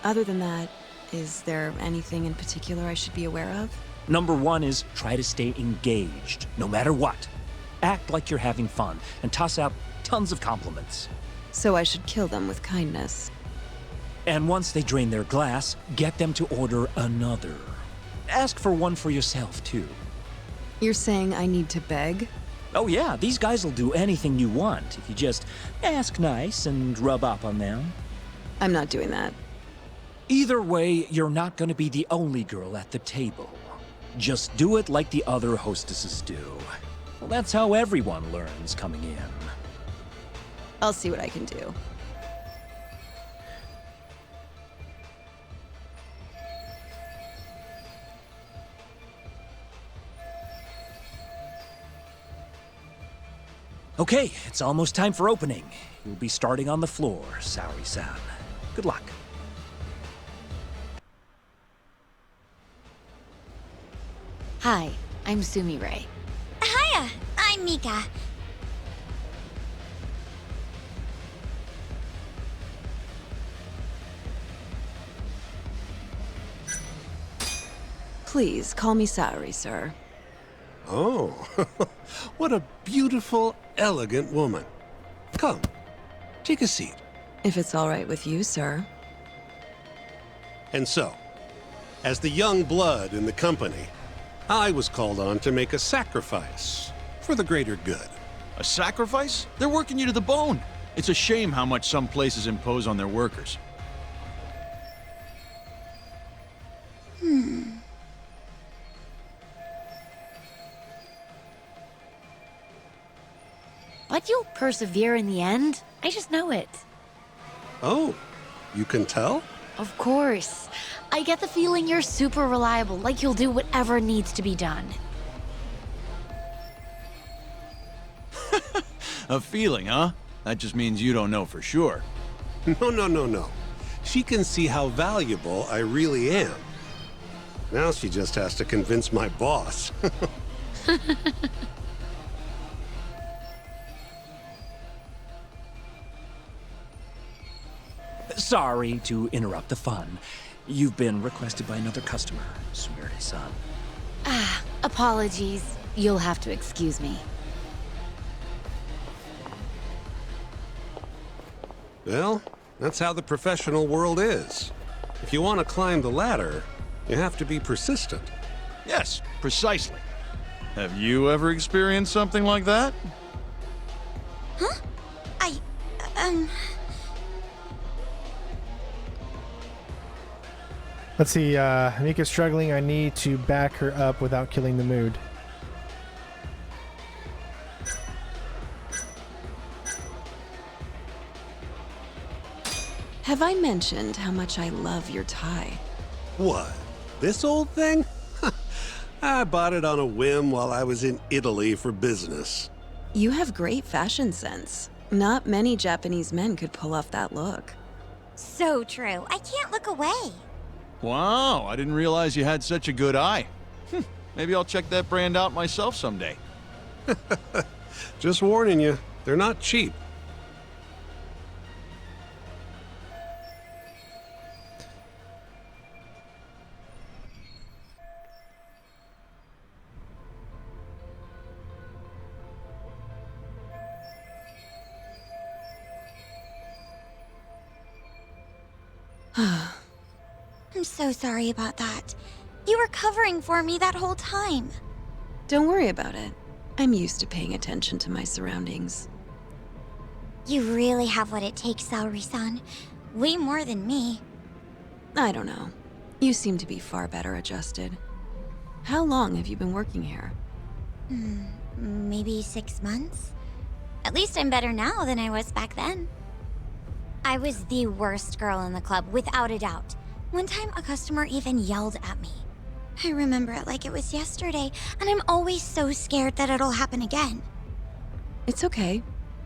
Other than that, is there anything in particular I should be aware of? Number one is try to stay engaged, no matter what. Act like you're having fun, and toss out tons of compliments. So I should kill them with kindness. And once they drain their glass, get them to order another. Ask for one for yourself, too. You're saying I need to beg? Oh yeah, these guys will do anything you want if you just ask nice and rub up on them. I'm not doing that. Either way, you're not gonna be the only girl at the table. Just do it like the other hostesses do. Well, that's how everyone learns coming in. I'll see what I can do. Okay, it's almost time for opening. You'll be starting on the floor, Sauri-san. Good luck. Hi, I'm Sumi-Ray. Hiya, I'm Mika. Please, call me Sauri, sir. oh, what a beautiful, elegant woman. Come, take a seat. If it's all right with you, sir. And so, as the young blood in the company, I was called on to make a sacrifice for the greater good. A sacrifice? They're working you to the bone. It's a shame how much some places impose on their workers. But you'll persevere in the end. I just know it. Oh, you can tell? Of course. I get the feeling you're super reliable, like you'll do whatever needs to be done. A feeling, huh? That just means you don't know for sure. No. She can see how valuable I really am. Now she just has to convince my boss. Sorry to interrupt the fun. You've been requested by another customer, Sumire-san. Apologies. You'll have to excuse me. Well, that's how the professional world is. If you want to climb the ladder, you have to be persistent. Yes, precisely. Have you ever experienced something like that? Huh? Let's see, Mika's struggling. I need to back her up without killing the mood. Have I mentioned how much I love your tie? What? This old thing? I bought it on a whim while I was in Italy for business. You have great fashion sense. Not many Japanese men could pull off that look. So true. I can't look away. Wow, I didn't realize you had such a good eye. Maybe I'll check that brand out myself someday. Just warning you, they're not cheap. I'm so sorry about that. You were covering for me that whole time. Don't worry about it. I'm used to paying attention to my surroundings. You really have what it takes, Sauri-san. Way more than me. I don't know. You seem to be far better adjusted. How long have you been working here? Maybe 6 months? At least I'm better now than I was back then. I was the worst girl in the club, without a doubt. One time, a customer even yelled at me. I remember it like it was yesterday, and I'm always so scared that it'll happen again. It's okay.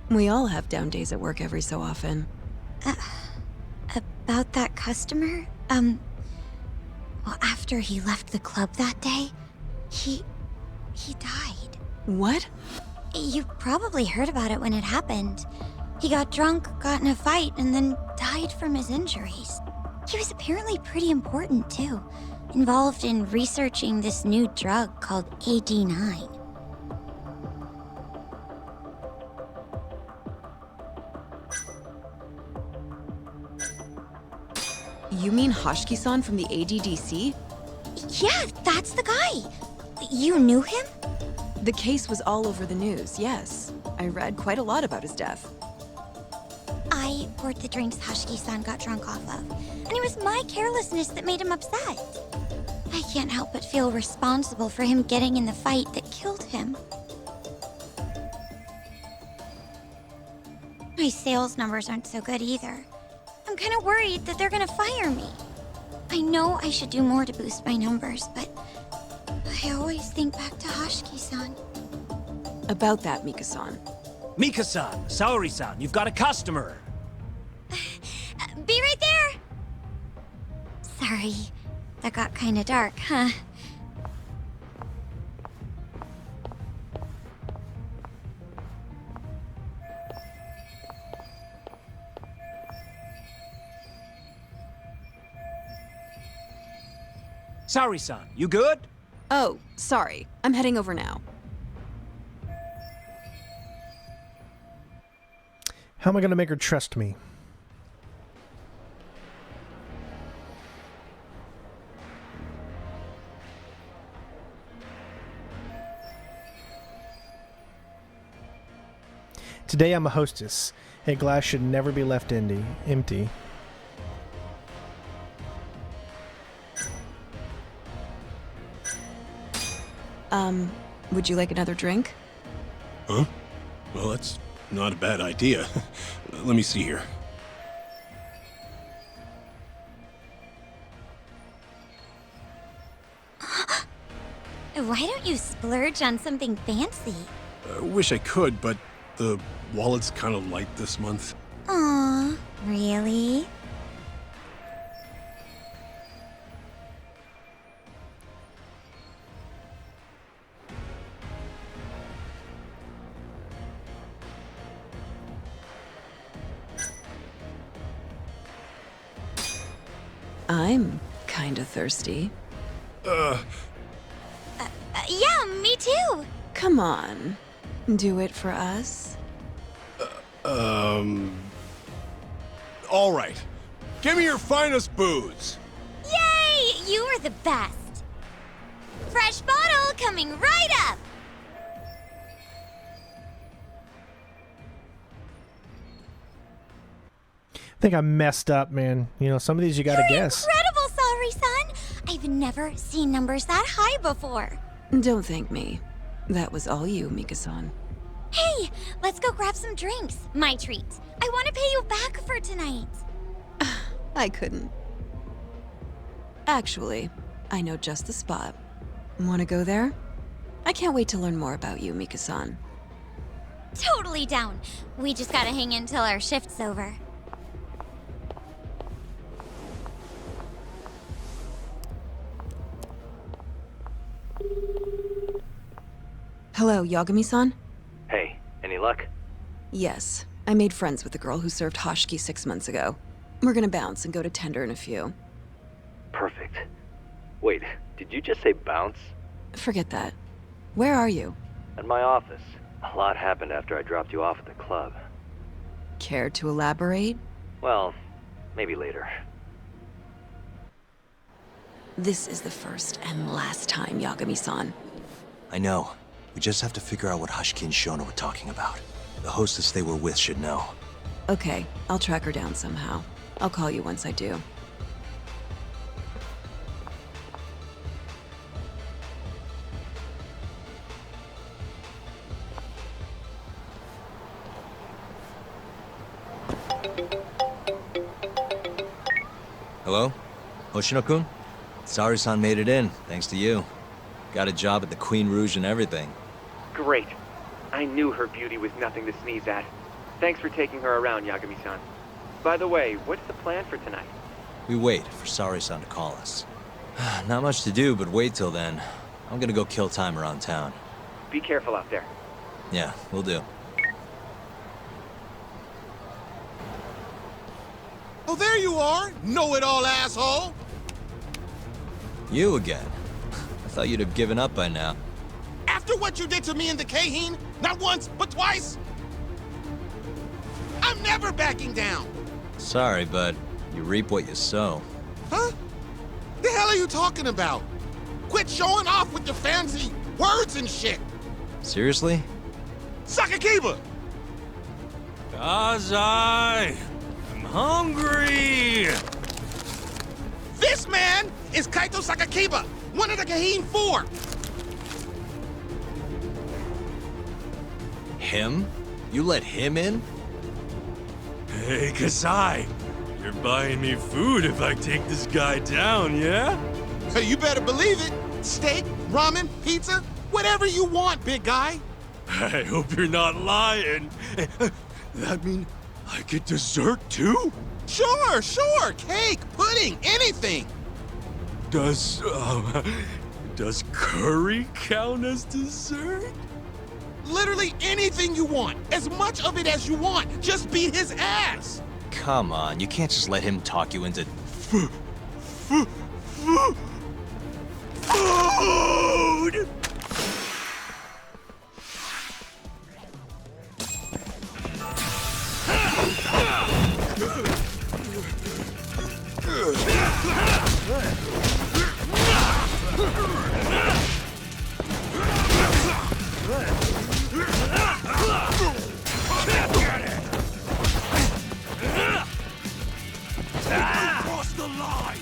We all have down days at work every so often. About that customer? Well, after he left the club that day, he died. What? You probably heard about it when it happened. He got drunk, got in a fight, and then died from his injuries. He was apparently pretty important, too. Involved in researching this new drug called AD9. You mean Hoshki-san from the ADDC? Yeah, that's the guy. You knew him? The case was all over the news, yes. I read quite a lot about his death. I poured the drinks Hoshki-san got drunk off of, and it was my carelessness that made him upset. I can't help but feel responsible for him getting in the fight that killed him. My sales numbers aren't so good either. I'm kind of worried that they're gonna fire me. I know I should do more to boost my numbers, but I always think back to Hoshki-san. About that, Mika-san. Mika-san, Sauri-san, you've got a customer. Be right there! Sorry, that got kinda dark, huh? Sauri-san, you good? Oh, sorry. I'm heading over now. How am I going to make her trust me? Today I'm a hostess. A glass should never be left empty. Would you like another drink? Huh? Well, that's not a bad idea. Let me see here. Why don't you splurge on something fancy? I wish I could, but the wallet's kind of light this month. Aw, really? I'm kinda thirsty. Yeah, me too. Come on. Do it for us. All right. Give me your finest booze. Yay! You are the best. Fresh bottle coming right up. I think I messed up, man. You know, some of these you gotta guess. Incredible, Sauri-san. I've never seen numbers that high before. Don't thank me. That was all you, Mika-san. Hey, let's go grab some drinks. My treat. I want to pay you back for tonight. I couldn't. Actually, I know just the spot. Wanna go there? I can't wait to learn more about you, Mika-san. Totally down. We just gotta hang in till our shift's over. Hello, Yagami-san? Hey, any luck? Yes. I made friends with the girl who served Hoshki 6 months ago. We're gonna bounce and go to tender in a few. Perfect. Wait, did you just say bounce? Forget that. Where are you? At my office. A lot happened after I dropped you off at the club. Care to elaborate? Well, maybe later. This is the first and last time, Yagami-san. I know. We just have to figure out what Hoshki and Shona were talking about. The hostess they were with should know. Okay, I'll track her down somehow. I'll call you once I do. Hello? Hoshino-kun? Sauri-san made it in, thanks to you. Got a job at the Queen Rouge and everything. Great. I knew her beauty was nothing to sneeze at. Thanks for taking her around, Yagami-san. By the way, what's the plan for tonight? We wait for Sauri-san to call us. Not much to do, but wait till then. I'm gonna go kill time around town. Be careful out there. Yeah, will do. Oh, there you are! Know-it-all asshole! You again? I thought you'd have given up by now. After what you did to me in the Kahin, not once, but twice, I'm never backing down! Sorry, but you reap what you sow. Huh? The hell are you talking about? Quit showing off with your fancy words and shit! Seriously? Sakakiba! Kazai! I'm hungry! This man is Kaito Sakakiba, one of the Kahin 4! Him? You let him in? Hey, Kazai! You're buying me food if I take this guy down, yeah? Hey, you better believe it! Steak, ramen, pizza, whatever you want, big guy! I hope you're not lying. That mean I get dessert too? Sure, sure! Cake, pudding, anything! Does curry count as dessert? Literally anything you want, as much of it as you want. Just beat his ass! Come on, you can't just let him talk you into... Food! Cross the line!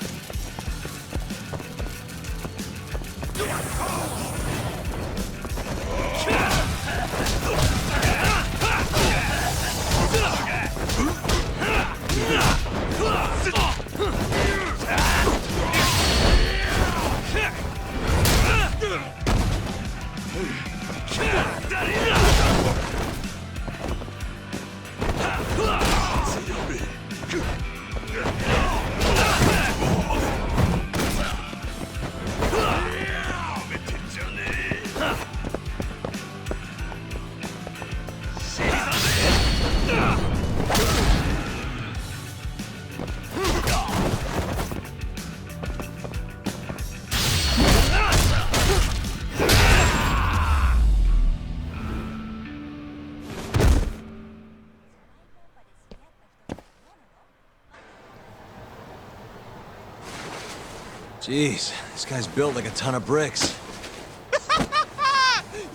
Jeez, this guy's built like a ton of bricks.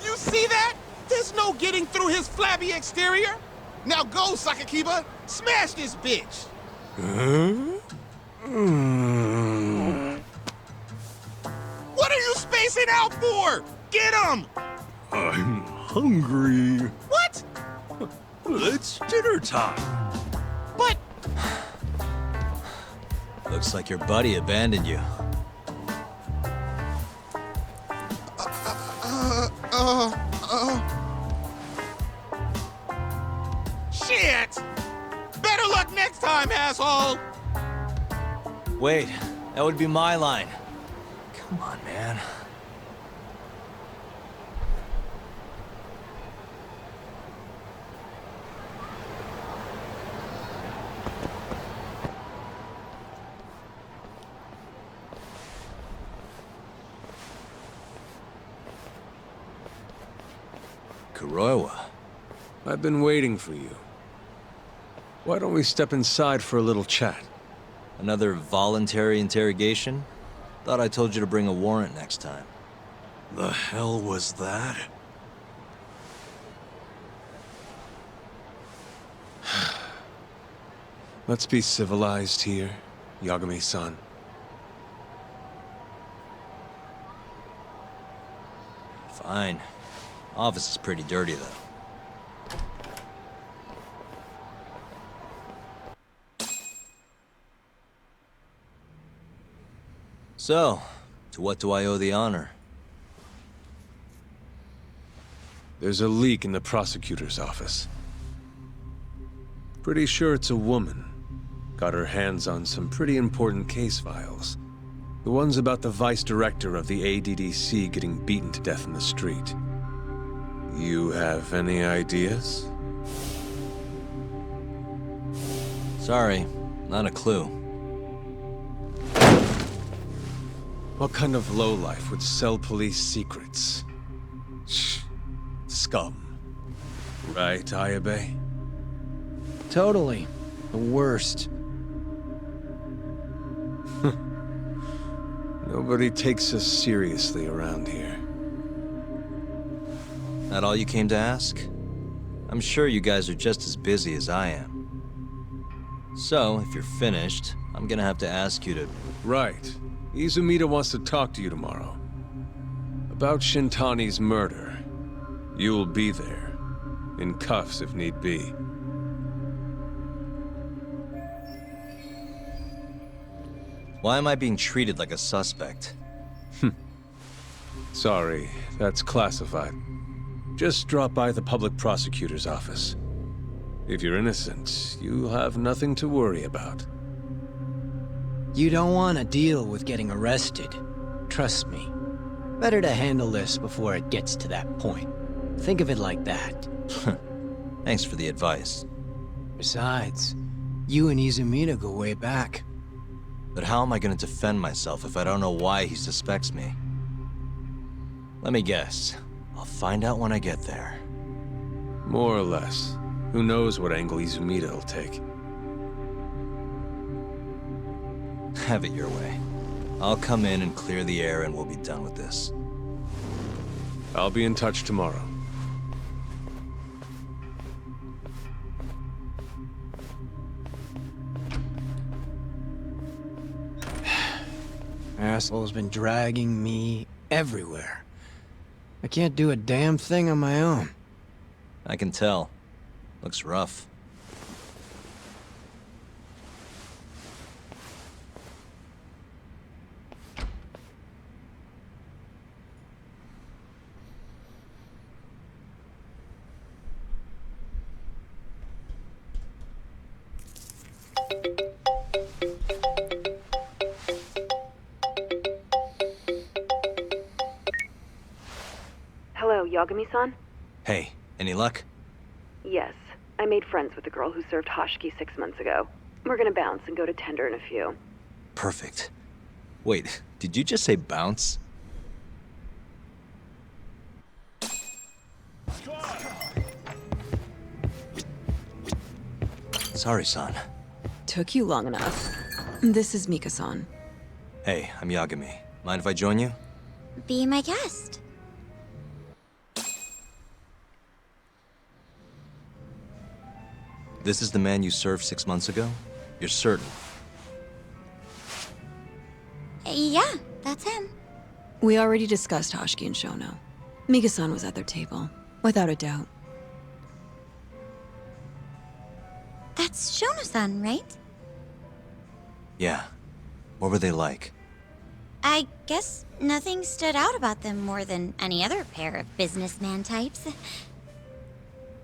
You see that? There's no getting through his flabby exterior. Now go, Sakakiba. Smash this bitch. What are you spacing out for? Get him! I'm hungry. What? It's dinner time. But... Looks like your buddy abandoned you. Shit! Better luck next time, asshole! Wait, that would be my line. Come on, man. Kuroiwa. I've been waiting for you. Why don't we step inside for a little chat? Another voluntary interrogation? Thought I told you to bring a warrant next time. The hell was that? Let's be civilized here, Yagami-san. Fine. Office is pretty dirty, though. So, to what do I owe the honor? There's a leak in the prosecutor's office. Pretty sure it's a woman. Got her hands on some pretty important case files. The ones about the vice director of the ADDC getting beaten to death in the street. You have any ideas? Sorry, not a clue. What kind of lowlife would sell police secrets? Shh. Scum. Right, Ayabe? Totally. The worst. Nobody takes us seriously around here. That all you came to ask? I'm sure you guys are just as busy as I am. So, if you're finished, I'm gonna have to ask you to... Right. Izumida wants to talk to you tomorrow. About Shintani's murder. You'll be there. In cuffs if need be. Why am I being treated like a suspect? Sorry, that's classified. Just drop by the public prosecutor's office. If you're innocent, you'll have nothing to worry about. You don't want to deal with getting arrested. Trust me. Better to handle this before it gets to that point. Think of it like that. Thanks for the advice. Besides, you and Izumida go way back. But how am I going to defend myself if I don't know why he suspects me? Let me guess. I'll find out when I get there. More or less. Who knows what angle Izumida will take. Have it your way. I'll come in and clear the air and we'll be done with this. I'll be in touch tomorrow. Asshole's been dragging me everywhere. I can't do a damn thing on my own. I can tell. Looks rough. Hello, Yagami-san? Hey, any luck? Yes. I made friends with the girl who served Hoshki 6 months ago. We're gonna bounce and go to tender in a few. Perfect. Wait, did you just say bounce? Sorry, son. Took you long enough. This is Mika-san. Hey, I'm Yagami. Mind if I join you? Be my guest. This is the man you served 6 months ago? You're certain? Yeah, that's him. We already discussed Hoshki and Shono. Mika-san was at their table, without a doubt. That's Shono-san, right? Yeah. What were they like? I guess nothing stood out about them more than any other pair of businessman types.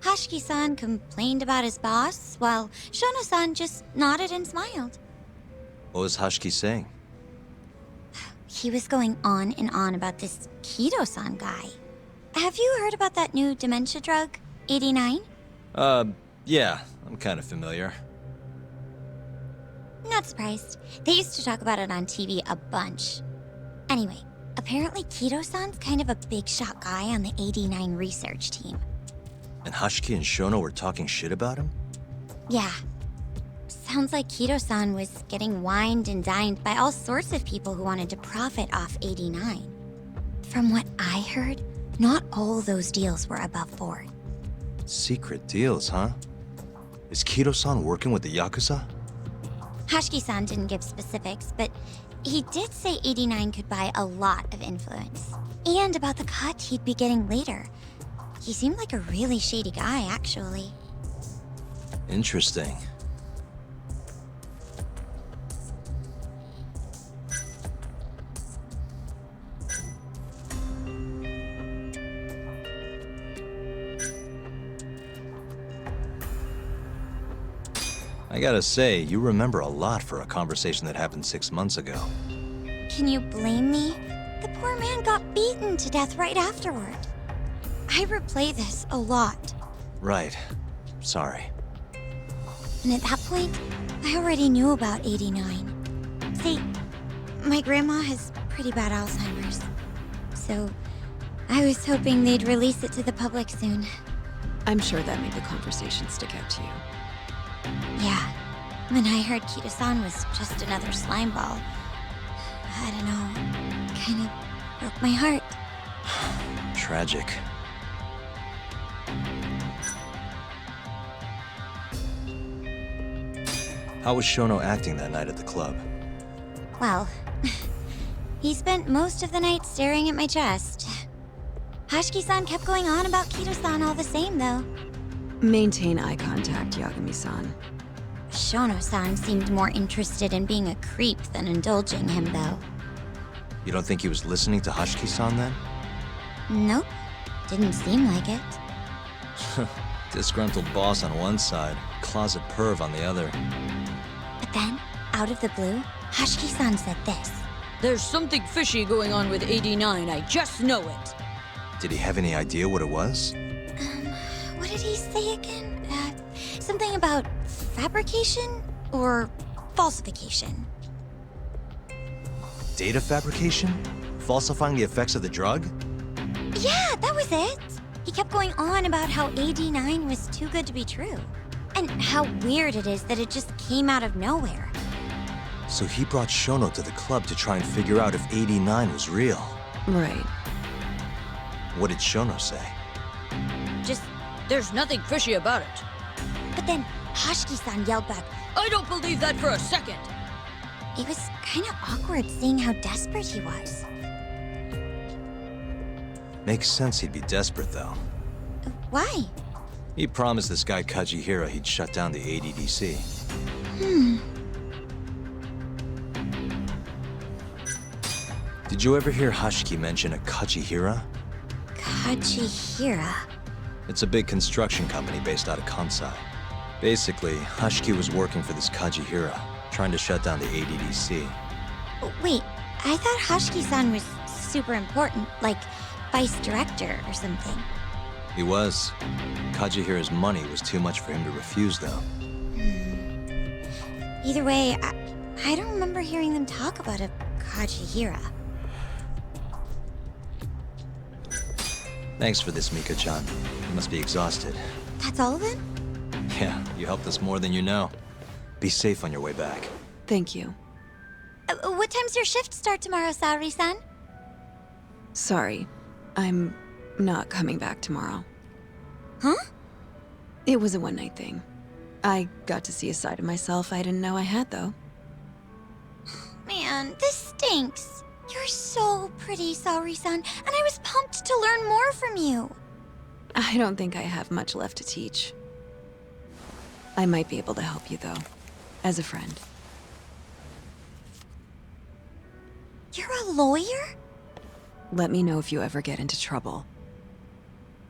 Hoshki-san complained about his boss, while Shono-san just nodded and smiled. What was Hoshki saying? He was going on and on about this Kido-san guy. Have you heard about that new dementia drug, 89? Yeah, I'm kind of familiar. Not surprised. They used to talk about it on TV a bunch. Anyway, apparently Kido-san's kind of a big shot guy on the 89 research team. And Hoshki and Shono were talking shit about him? Yeah. Sounds like Kido-san was getting wined and dined by all sorts of people who wanted to profit off 89. From what I heard, not all those deals were above board. Secret deals, huh? Is Kido-san working with the yakuza? Hoshki-san didn't give specifics, but he did say 89 could buy a lot of influence. And about the cut he'd be getting later. He seemed like a really shady guy, actually. Interesting. I gotta say, you remember a lot for a conversation that happened 6 months ago. Can you blame me? The poor man got beaten to death right afterward. I replay this a lot. Right. Sorry. And at that point, I already knew about 89. See, my grandma has pretty bad Alzheimer's. So, I was hoping they'd release it to the public soon. I'm sure that made the conversation stick out to you. Yeah. When I heard Kido-san was just another slime ball, I don't know, kind of broke my heart. Tragic. How was Shono acting that night at the club? Well, he spent most of the night staring at my chest. Hoshki-san kept going on about Kido-san all the same, though. Maintain eye contact, Yagami-san. Shono-san seemed more interested in being a creep than indulging him, though. You don't think he was listening to Hoshki-san then? Nope. Didn't seem like it. Disgruntled boss on one side, closet perv on the other. But then, out of the blue, Hoshki-san said this. There's something fishy going on with 89, I just know it. Did he have any idea what it was? What did he say again? Something about fabrication or falsification? Data fabrication? Falsifying the effects of the drug? Yeah, that was it. He kept going on about how 89 was too good to be true. And how weird it is that it just came out of nowhere. So he brought Shono to the club to try and figure out if 89 was real. Right. What did Shono say? Just, there's nothing fishy about it. But then Hoshki-san yelled back, I don't believe that for a second. It was kind of awkward seeing how desperate he was. Makes sense he'd be desperate, though. Why? He promised this guy Kajihira he'd shut down the ADDC. Did you ever hear Hoshki mention a Kajihira? Kajihira? It's a big construction company based out of Kansai. Basically, Hoshki was working for this Kajihira, trying to shut down the ADDC. Wait, I thought Hoshki-san was super important, like vice director or something. He was. Kajihira's money was too much for him to refuse, though. Either way, I don't remember hearing them talk about a Kajihira. Thanks for this, Mika-chan. You must be exhausted. That's all of it? Yeah, you helped us more than you know. Be safe on your way back. Thank you. What What time's your shift start tomorrow, Sauri-san? Sorry, I'm not coming back tomorrow. Huh? It was a one-night thing. I got to see a side of myself I didn't know I had, though. Man, this stinks. You're so pretty, Sauri-san, and I was pumped to learn more from you. I don't think I have much left to teach. I might be able to help you, though, as a friend. You're a lawyer? Let me know if you ever get into trouble.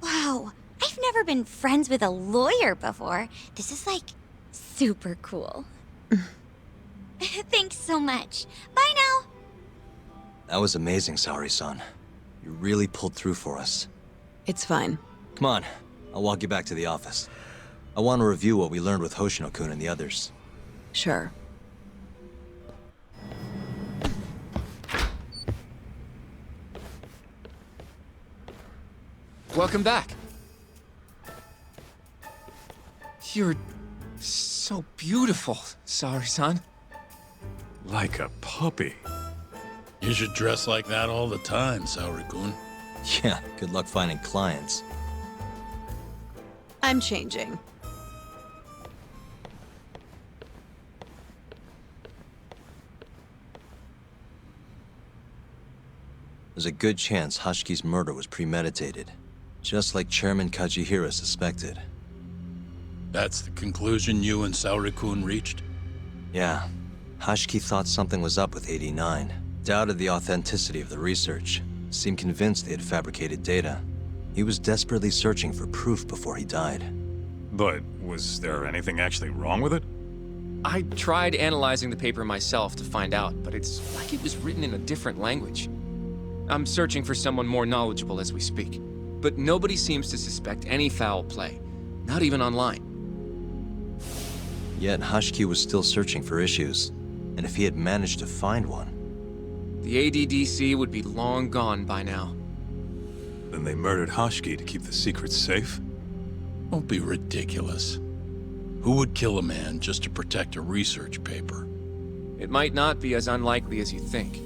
Wow, I've never been friends with a lawyer before. This is like super cool. Thanks so much. Bye now. That was amazing, Sauri-san. You really pulled through for us. It's fine. Come on, I'll walk you back to the office. I want to review what we learned with Hoshino-kun and the others. Sure. Welcome back. You're so beautiful, Sauri-san. Like a puppy. You should dress like that all the time, Sauri-kun. Yeah, good luck finding clients. I'm changing. There's a good chance Hoshki's murder was premeditated, just like Chairman Kajihira suspected. That's the conclusion you and Sauri-kun reached? Yeah. Hoshki thought something was up with 89, doubted the authenticity of the research, seemed convinced they had fabricated data. He was desperately searching for proof before he died. But was there anything actually wrong with it? I tried analyzing the paper myself to find out, but it's like it was written in a different language. I'm searching for someone more knowledgeable as we speak, but nobody seems to suspect any foul play, not even online. Yet Hoshki was still searching for issues, and if he had managed to find one... The ADDC would be long gone by now. Then they murdered Hoshki to keep the secret safe? Don't be ridiculous. Who would kill a man just to protect a research paper? It might not be as unlikely as you think.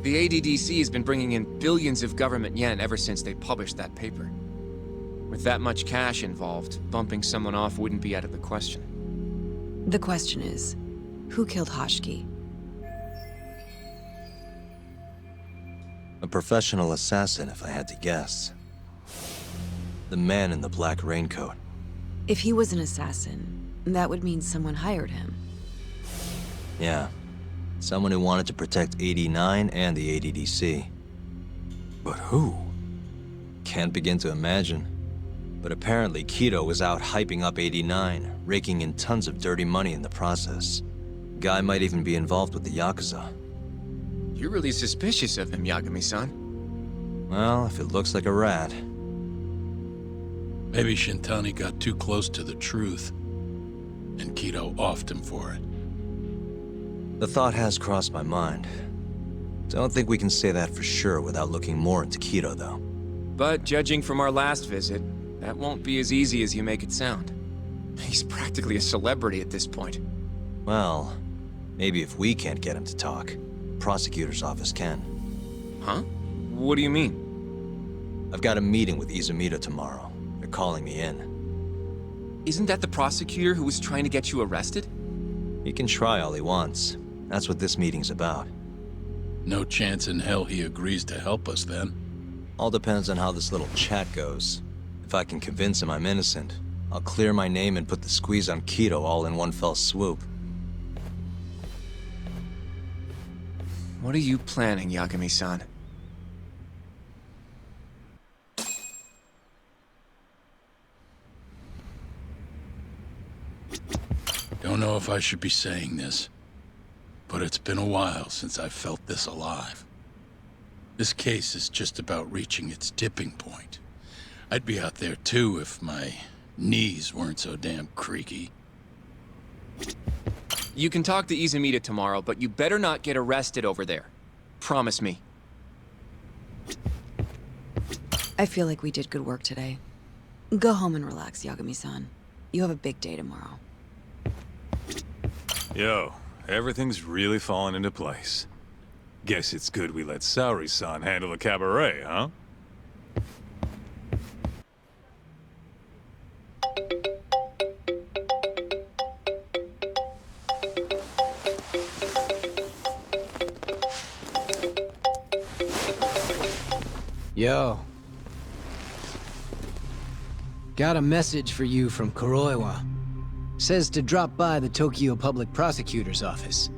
The ADDC has been bringing in billions of government yen ever since they published that paper. With that much cash involved, bumping someone off wouldn't be out of the question. The question is, who killed Hoshki? A professional assassin, if I had to guess. The man in the black raincoat. If he was an assassin, that would mean someone hired him. Yeah. Someone who wanted to protect 89 and the ADDC. But who? Can't begin to imagine. But apparently Kido was out hyping up 89, raking in tons of dirty money in the process. Guy might even be involved with the yakuza. You're really suspicious of him, Yagami-san. Well, if it looks like a rat. Maybe Shintani got too close to the truth, and Kido offed him for it. The thought has crossed my mind. Don't think we can say that for sure without looking more into Kido, though. But judging from our last visit, that won't be as easy as you make it sound. He's practically a celebrity at this point. Well, maybe if we can't get him to talk, prosecutor's office can. Huh? What do you mean? I've got a meeting with Izumida tomorrow. They're calling me in. Isn't that the prosecutor who was trying to get you arrested? He can try all he wants. That's what this meeting's about. No chance in hell he agrees to help us then. All depends on how this little chat goes. If I can convince him I'm innocent, I'll clear my name and put the squeeze on Kido all in one fell swoop. What are you planning, Yagami-san? Don't know if I should be saying this, but it's been a while since I felt this alive. This case is just about reaching its tipping point. I'd be out there too if my knees weren't so damn creaky. You can talk to Izumida tomorrow, but you better not get arrested over there. Promise me. I feel like we did good work today. Go home and relax, Yagami-san. You have a big day tomorrow. Yo, everything's really falling into place. Guess it's good we let Sauri-san handle the cabaret, huh? Yo. Got a message for you from Kuroiwa. Says to drop by the Tokyo Public Prosecutor's office.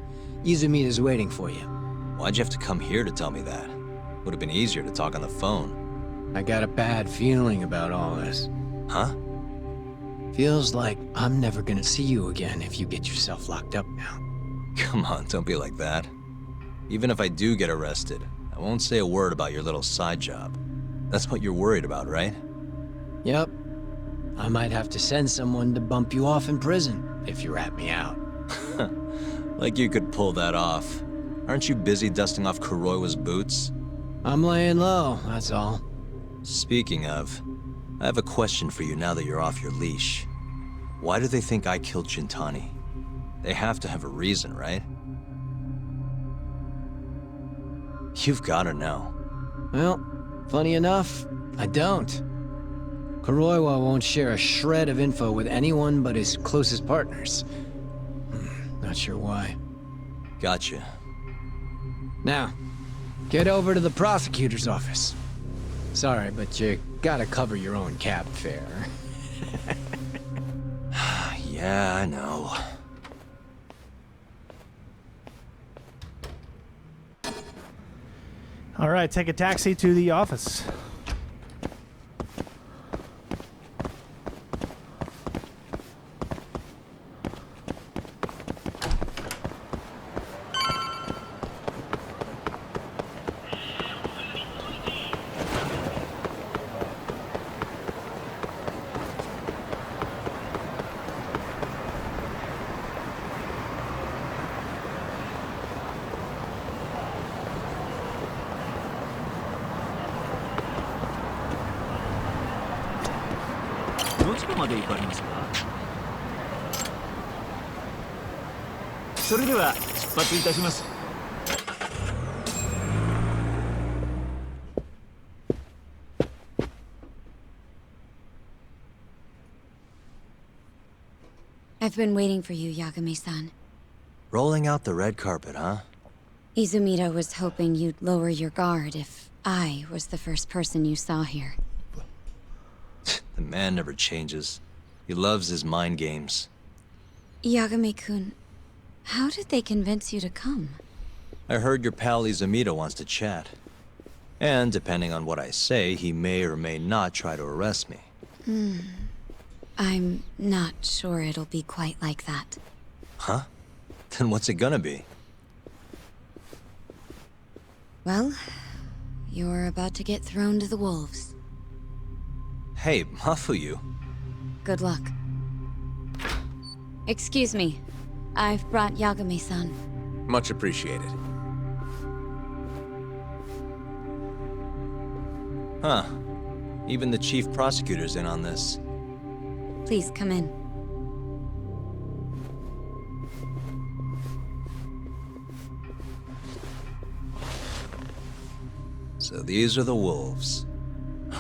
Izumida's waiting for you. Why'd you have to come here to tell me that? Would have been easier to talk on the phone. I got a bad feeling about all this. Huh? Feels like I'm never gonna see you again if you get yourself locked up now. Come on, don't be like that. Even if I do get arrested, I won't say a word about your little side job. That's what you're worried about, right? Yep. I might have to send someone to bump you off in prison if you rat me out. Like you could pull that off. Aren't you busy dusting off Kuroiwa's boots? I'm laying low, that's all. Speaking of, I have a question for you now that you're off your leash. Why do they think I killed Shintani? They have to have a reason, right? You've gotta know. Well, funny enough, I don't. Kuroiwa won't share a shred of info with anyone but his closest partners. Not sure why. Gotcha. Now, get over to the prosecutor's office. Sorry, but you gotta cover your own cab fare. Yeah, I know. All right, take a taxi to the office. I've been waiting for you, Yagami-san. Rolling out the red carpet, huh? Izumida was hoping you'd lower your guard if I was the first person you saw here. The man never changes. He loves his mind games. Yagami-kun, how did they convince you to come? I heard your pal Izumida wants to chat. And depending on what I say, he may or may not try to arrest me. I'm not sure it'll be quite like that. Huh? Then what's it gonna be? Well, you're about to get thrown to the wolves. Hey, Mafuyu. Good luck. Excuse me. I've brought Yagami-san. Much appreciated. Huh. Even the chief prosecutor's in on this. Please come in. So these are the wolves.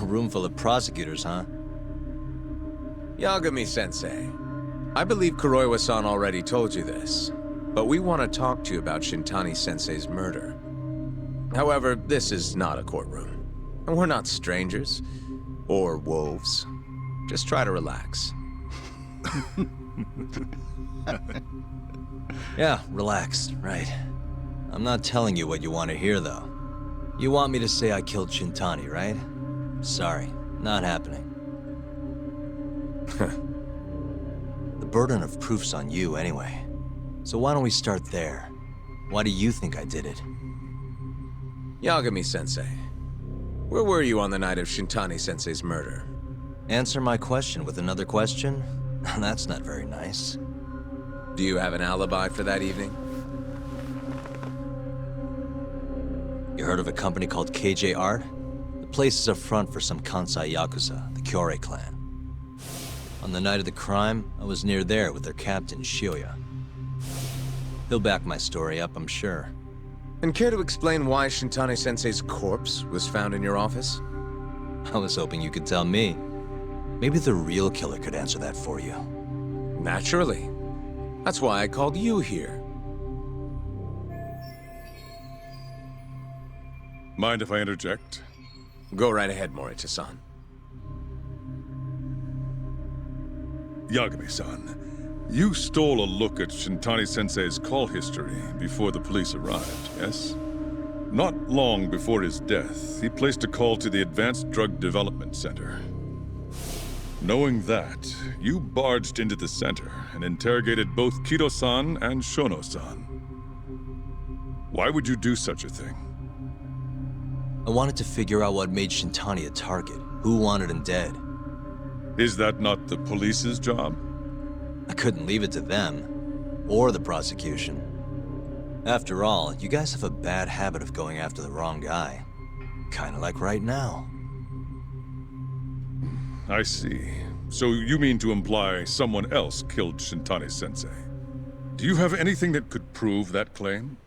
A room full of prosecutors, huh? Yagami-sensei, I believe Kuroiwa-san already told you this, but we want to talk to you about Shintani-sensei's murder. However, this is not a courtroom, and we're not strangers, or wolves. Just try to relax. Yeah, relax, right. I'm not telling you what you want to hear, though. You want me to say I killed Shintani, right? Sorry, not happening. The burden of proof's on you, anyway. So why don't we start there? Why do you think I did it? Yagami-sensei, where were you on the night of Shintani-sensei's murder? Answer my question with another question? That's not very nice. Do you have an alibi for that evening? You heard of a company called KJ Art? The place is a front for some Kansai Yakuza, the Kyorei clan. On the night of the crime, I was near there with their captain, Shioya. He'll back my story up, I'm sure. And care to explain why Shintani-sensei's corpse was found in your office? I was hoping you could tell me. Maybe the real killer could answer that for you. Naturally. That's why I called you here. Mind if I interject? Go right ahead, Morita-san. Yagami-san, you stole a look at Shintani-sensei's call history before the police arrived, yes? Not long before his death, he placed a call to the Advanced Drug Development Center. Knowing that, you barged into the center and interrogated both Kido-san and Shono-san. Why would you do such a thing? I wanted to figure out what made Shintani a target, who wanted him dead. Is that not the police's job? I couldn't leave it to them, or the prosecution. After all, you guys have a bad habit of going after the wrong guy. Kinda like right now. I see. So you mean to imply someone else killed Shintani-sensei? Do you have anything that could prove that claim?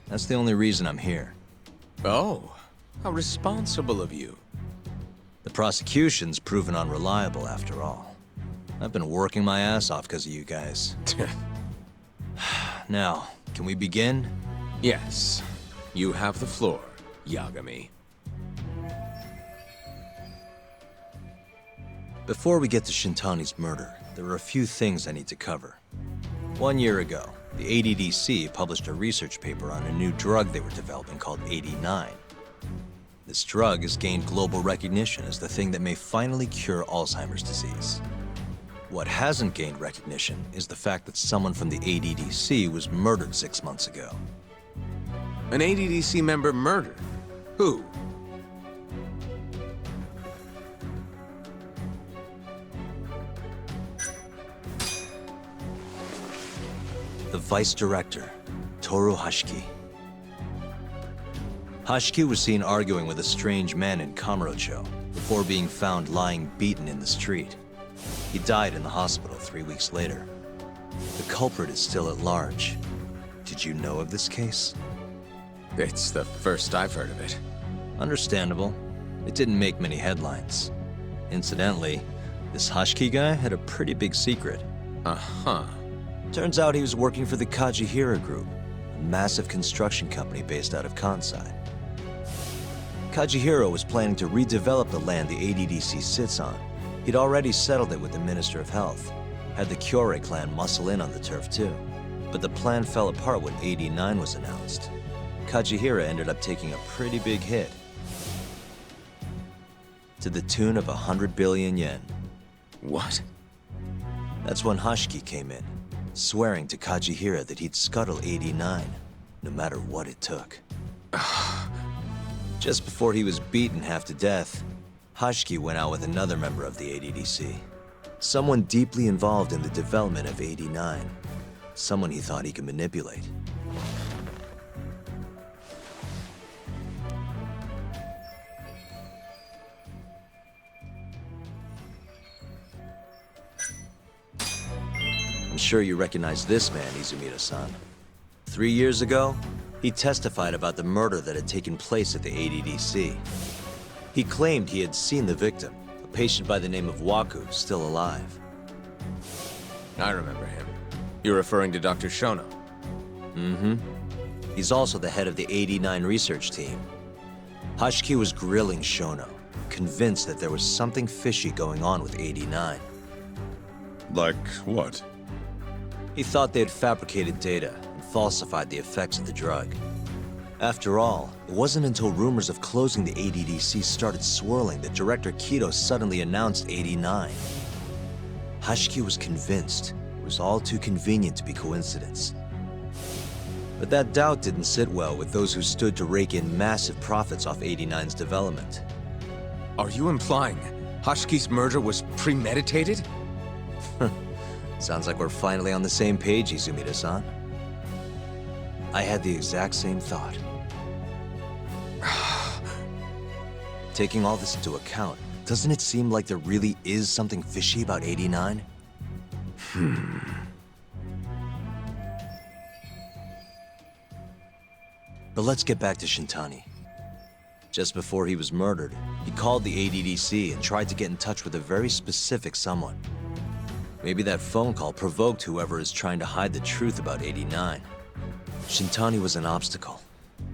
That's the only reason I'm here. Oh, how responsible of you. The prosecution's proven unreliable, after all. I've been working my ass off because of you guys. Now, can we begin? Yes. You have the floor, Yagami. Before we get to Shintani's murder, there are a few things I need to cover. 1 year ago, the ADDC published a research paper on a new drug they were developing called 89. This drug has gained global recognition as the thing that may finally cure Alzheimer's disease. What hasn't gained recognition is the fact that someone from the ADDC was murdered 6 months ago. An ADDC member murdered? Who? The Vice Director, Toru Hoshki. Hoshki was seen arguing with a strange man in Kamurocho before being found lying beaten in the street. He died in the hospital 3 weeks later. The culprit is still at large. Did you know of this case? It's the first I've heard of it. Understandable. It didn't make many headlines. Incidentally, this Hoshki guy had a pretty big secret. Uh-huh. Turns out he was working for the Kajihira Group, a massive construction company based out of Kansai. Kajihira was planning to redevelop the land the ADDC sits on. He'd already settled it with the Minister of Health, had the Kyorei clan muscle in on the turf too. But the plan fell apart when 89 was announced. Kajihira ended up taking a pretty big hit, to the tune of 100 billion yen. What? That's when Hoshki came in, swearing to Kajihira that he'd scuttle 89, no matter what it took. Just before he was beaten half to death, Hoshki went out with another member of the ADDC. Someone deeply involved in the development of 89. Someone he thought he could manipulate. I'm sure you recognize this man, Izumida-san. 3 years ago, he testified about the murder that had taken place at the ADDC. He claimed he had seen the victim, a patient by the name of Waku, still alive. I remember him. You're referring to Dr. Shono? Mm-hmm. He's also the head of the 89 research team. Hoshki was grilling Shono, convinced that there was something fishy going on with 89. Like what? He thought they had fabricated data and falsified the effects of the drug. After all, it wasn't until rumors of closing the ADDC started swirling that Director Kido suddenly announced 89. Hoshki was convinced it was all too convenient to be coincidence. But that doubt didn't sit well with those who stood to rake in massive profits off 89's development. Are you implying Hoshki's murder was premeditated? Sounds like we're finally on the same page, Izumida-san. I had the exact same thought. Taking all this into account, doesn't it seem like there really is something fishy about 89? But let's get back to Shintani. Just before he was murdered, he called the ADDC and tried to get in touch with a very specific someone. Maybe that phone call provoked whoever is trying to hide the truth about 89. Shintani was an obstacle,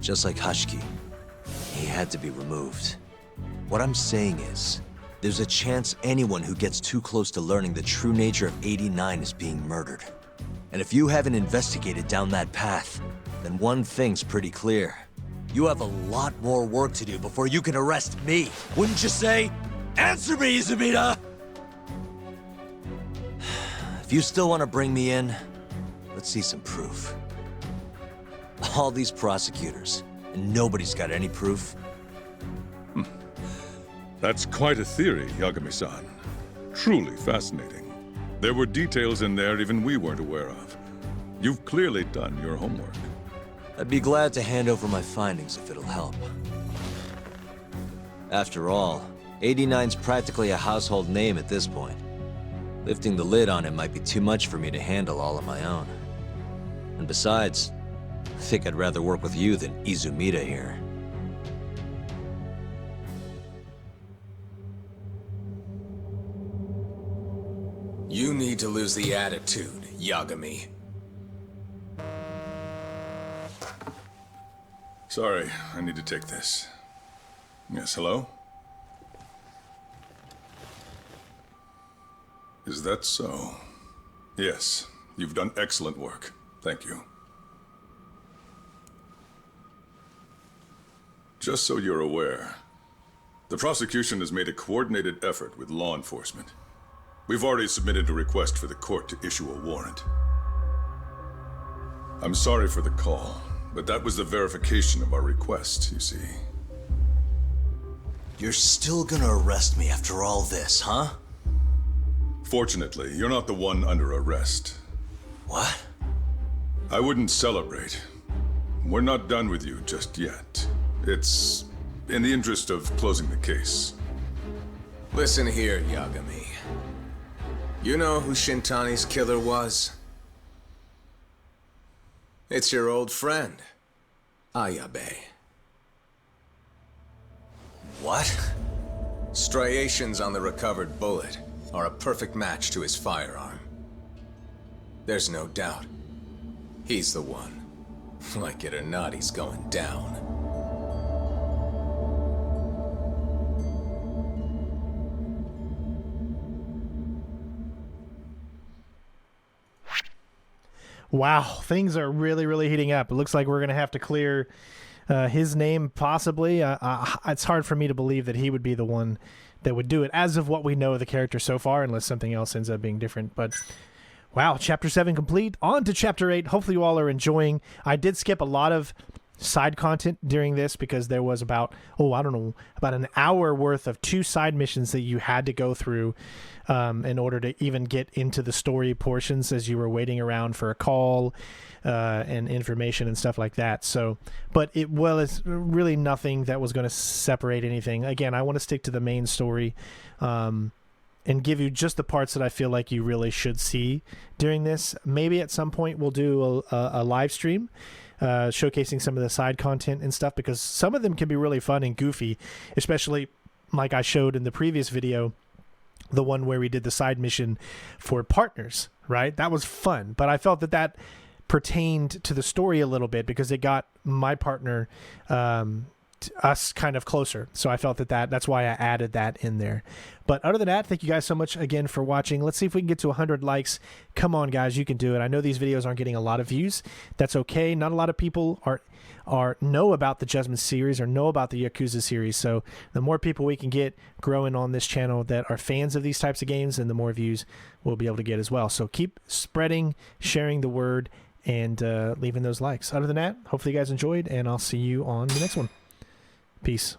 just like Hoshki. He had to be removed. What I'm saying is, there's a chance anyone who gets too close to learning the true nature of 89 is being murdered. And if you haven't investigated down that path, then one thing's pretty clear. You have a lot more work to do before you can arrest me. Wouldn't you say? Answer me, Izumida! If you still want to bring me in, let's see some proof. All these prosecutors, and nobody's got any proof. That's quite a theory, Yagami-san. Truly fascinating. There were details in there even we weren't aware of. You've clearly done your homework. I'd be glad to hand over my findings if it'll help. After all, 89's practically a household name at this point. Lifting the lid on it might be too much for me to handle all on my own. And besides, I think I'd rather work with you than Izumida here. You need to lose the attitude, Yagami. Sorry, I need to take this. Yes, hello? Is that so? Yes, you've done excellent work. Thank you. Just so you're aware, the prosecution has made a coordinated effort with law enforcement. We've already submitted a request for the court to issue a warrant. I'm sorry for the call, but that was the verification of our request, you see. You're still gonna arrest me after all this, huh? Fortunately, you're not the one under arrest. What? I wouldn't celebrate. We're not done with you just yet. It's in the interest of closing the case. Listen here, Yagami. You know who Shintani's killer was? It's your old friend, Ayabe. What? Striations on the recovered bullet are a perfect match to his firearm. There's no doubt. He's the one. Like it or not, he's going down. Wow, things are really, really heating up. It looks like we're going to have to clear his name, possibly. It's hard for me to believe that he would be the one that would do it, as of what we know of the character so far, unless something else ends up being different. But wow, Chapter 7 complete. On to Chapter 8. Hopefully you all are enjoying. I did skip a lot of side content during this because there was about an hour worth of 2 side missions that you had to go through in order to even get into the story portions as you were waiting around for a call and information and stuff like that. So, but it's really nothing that was going to separate anything. Again, I want to stick to the main story and give you just the parts that I feel like you really should see during this. Maybe at some point we'll do a live stream showcasing some of the side content and stuff, because some of them can be really fun and goofy, especially like I showed in the previous video, the one where we did the side mission for partners, right? That was fun, but I felt that pertained to the story a little bit because it got my partner, us kind of closer. So I felt that's why I added that in there. But other than that, thank you guys so much again for watching. Let's see if we can get to 100 likes. Come on, guys, you can do it. I know these videos aren't getting a lot of views. That's okay. Not a lot of people know about the Judgment series or know about the Yakuza series. So the more people we can get growing on this channel that are fans of these types of games, and the more views we'll be able to get as well. So keep spreading, sharing the word, and leaving those likes. Other than that, hopefully you guys enjoyed, and I'll see you on the next one. Peace.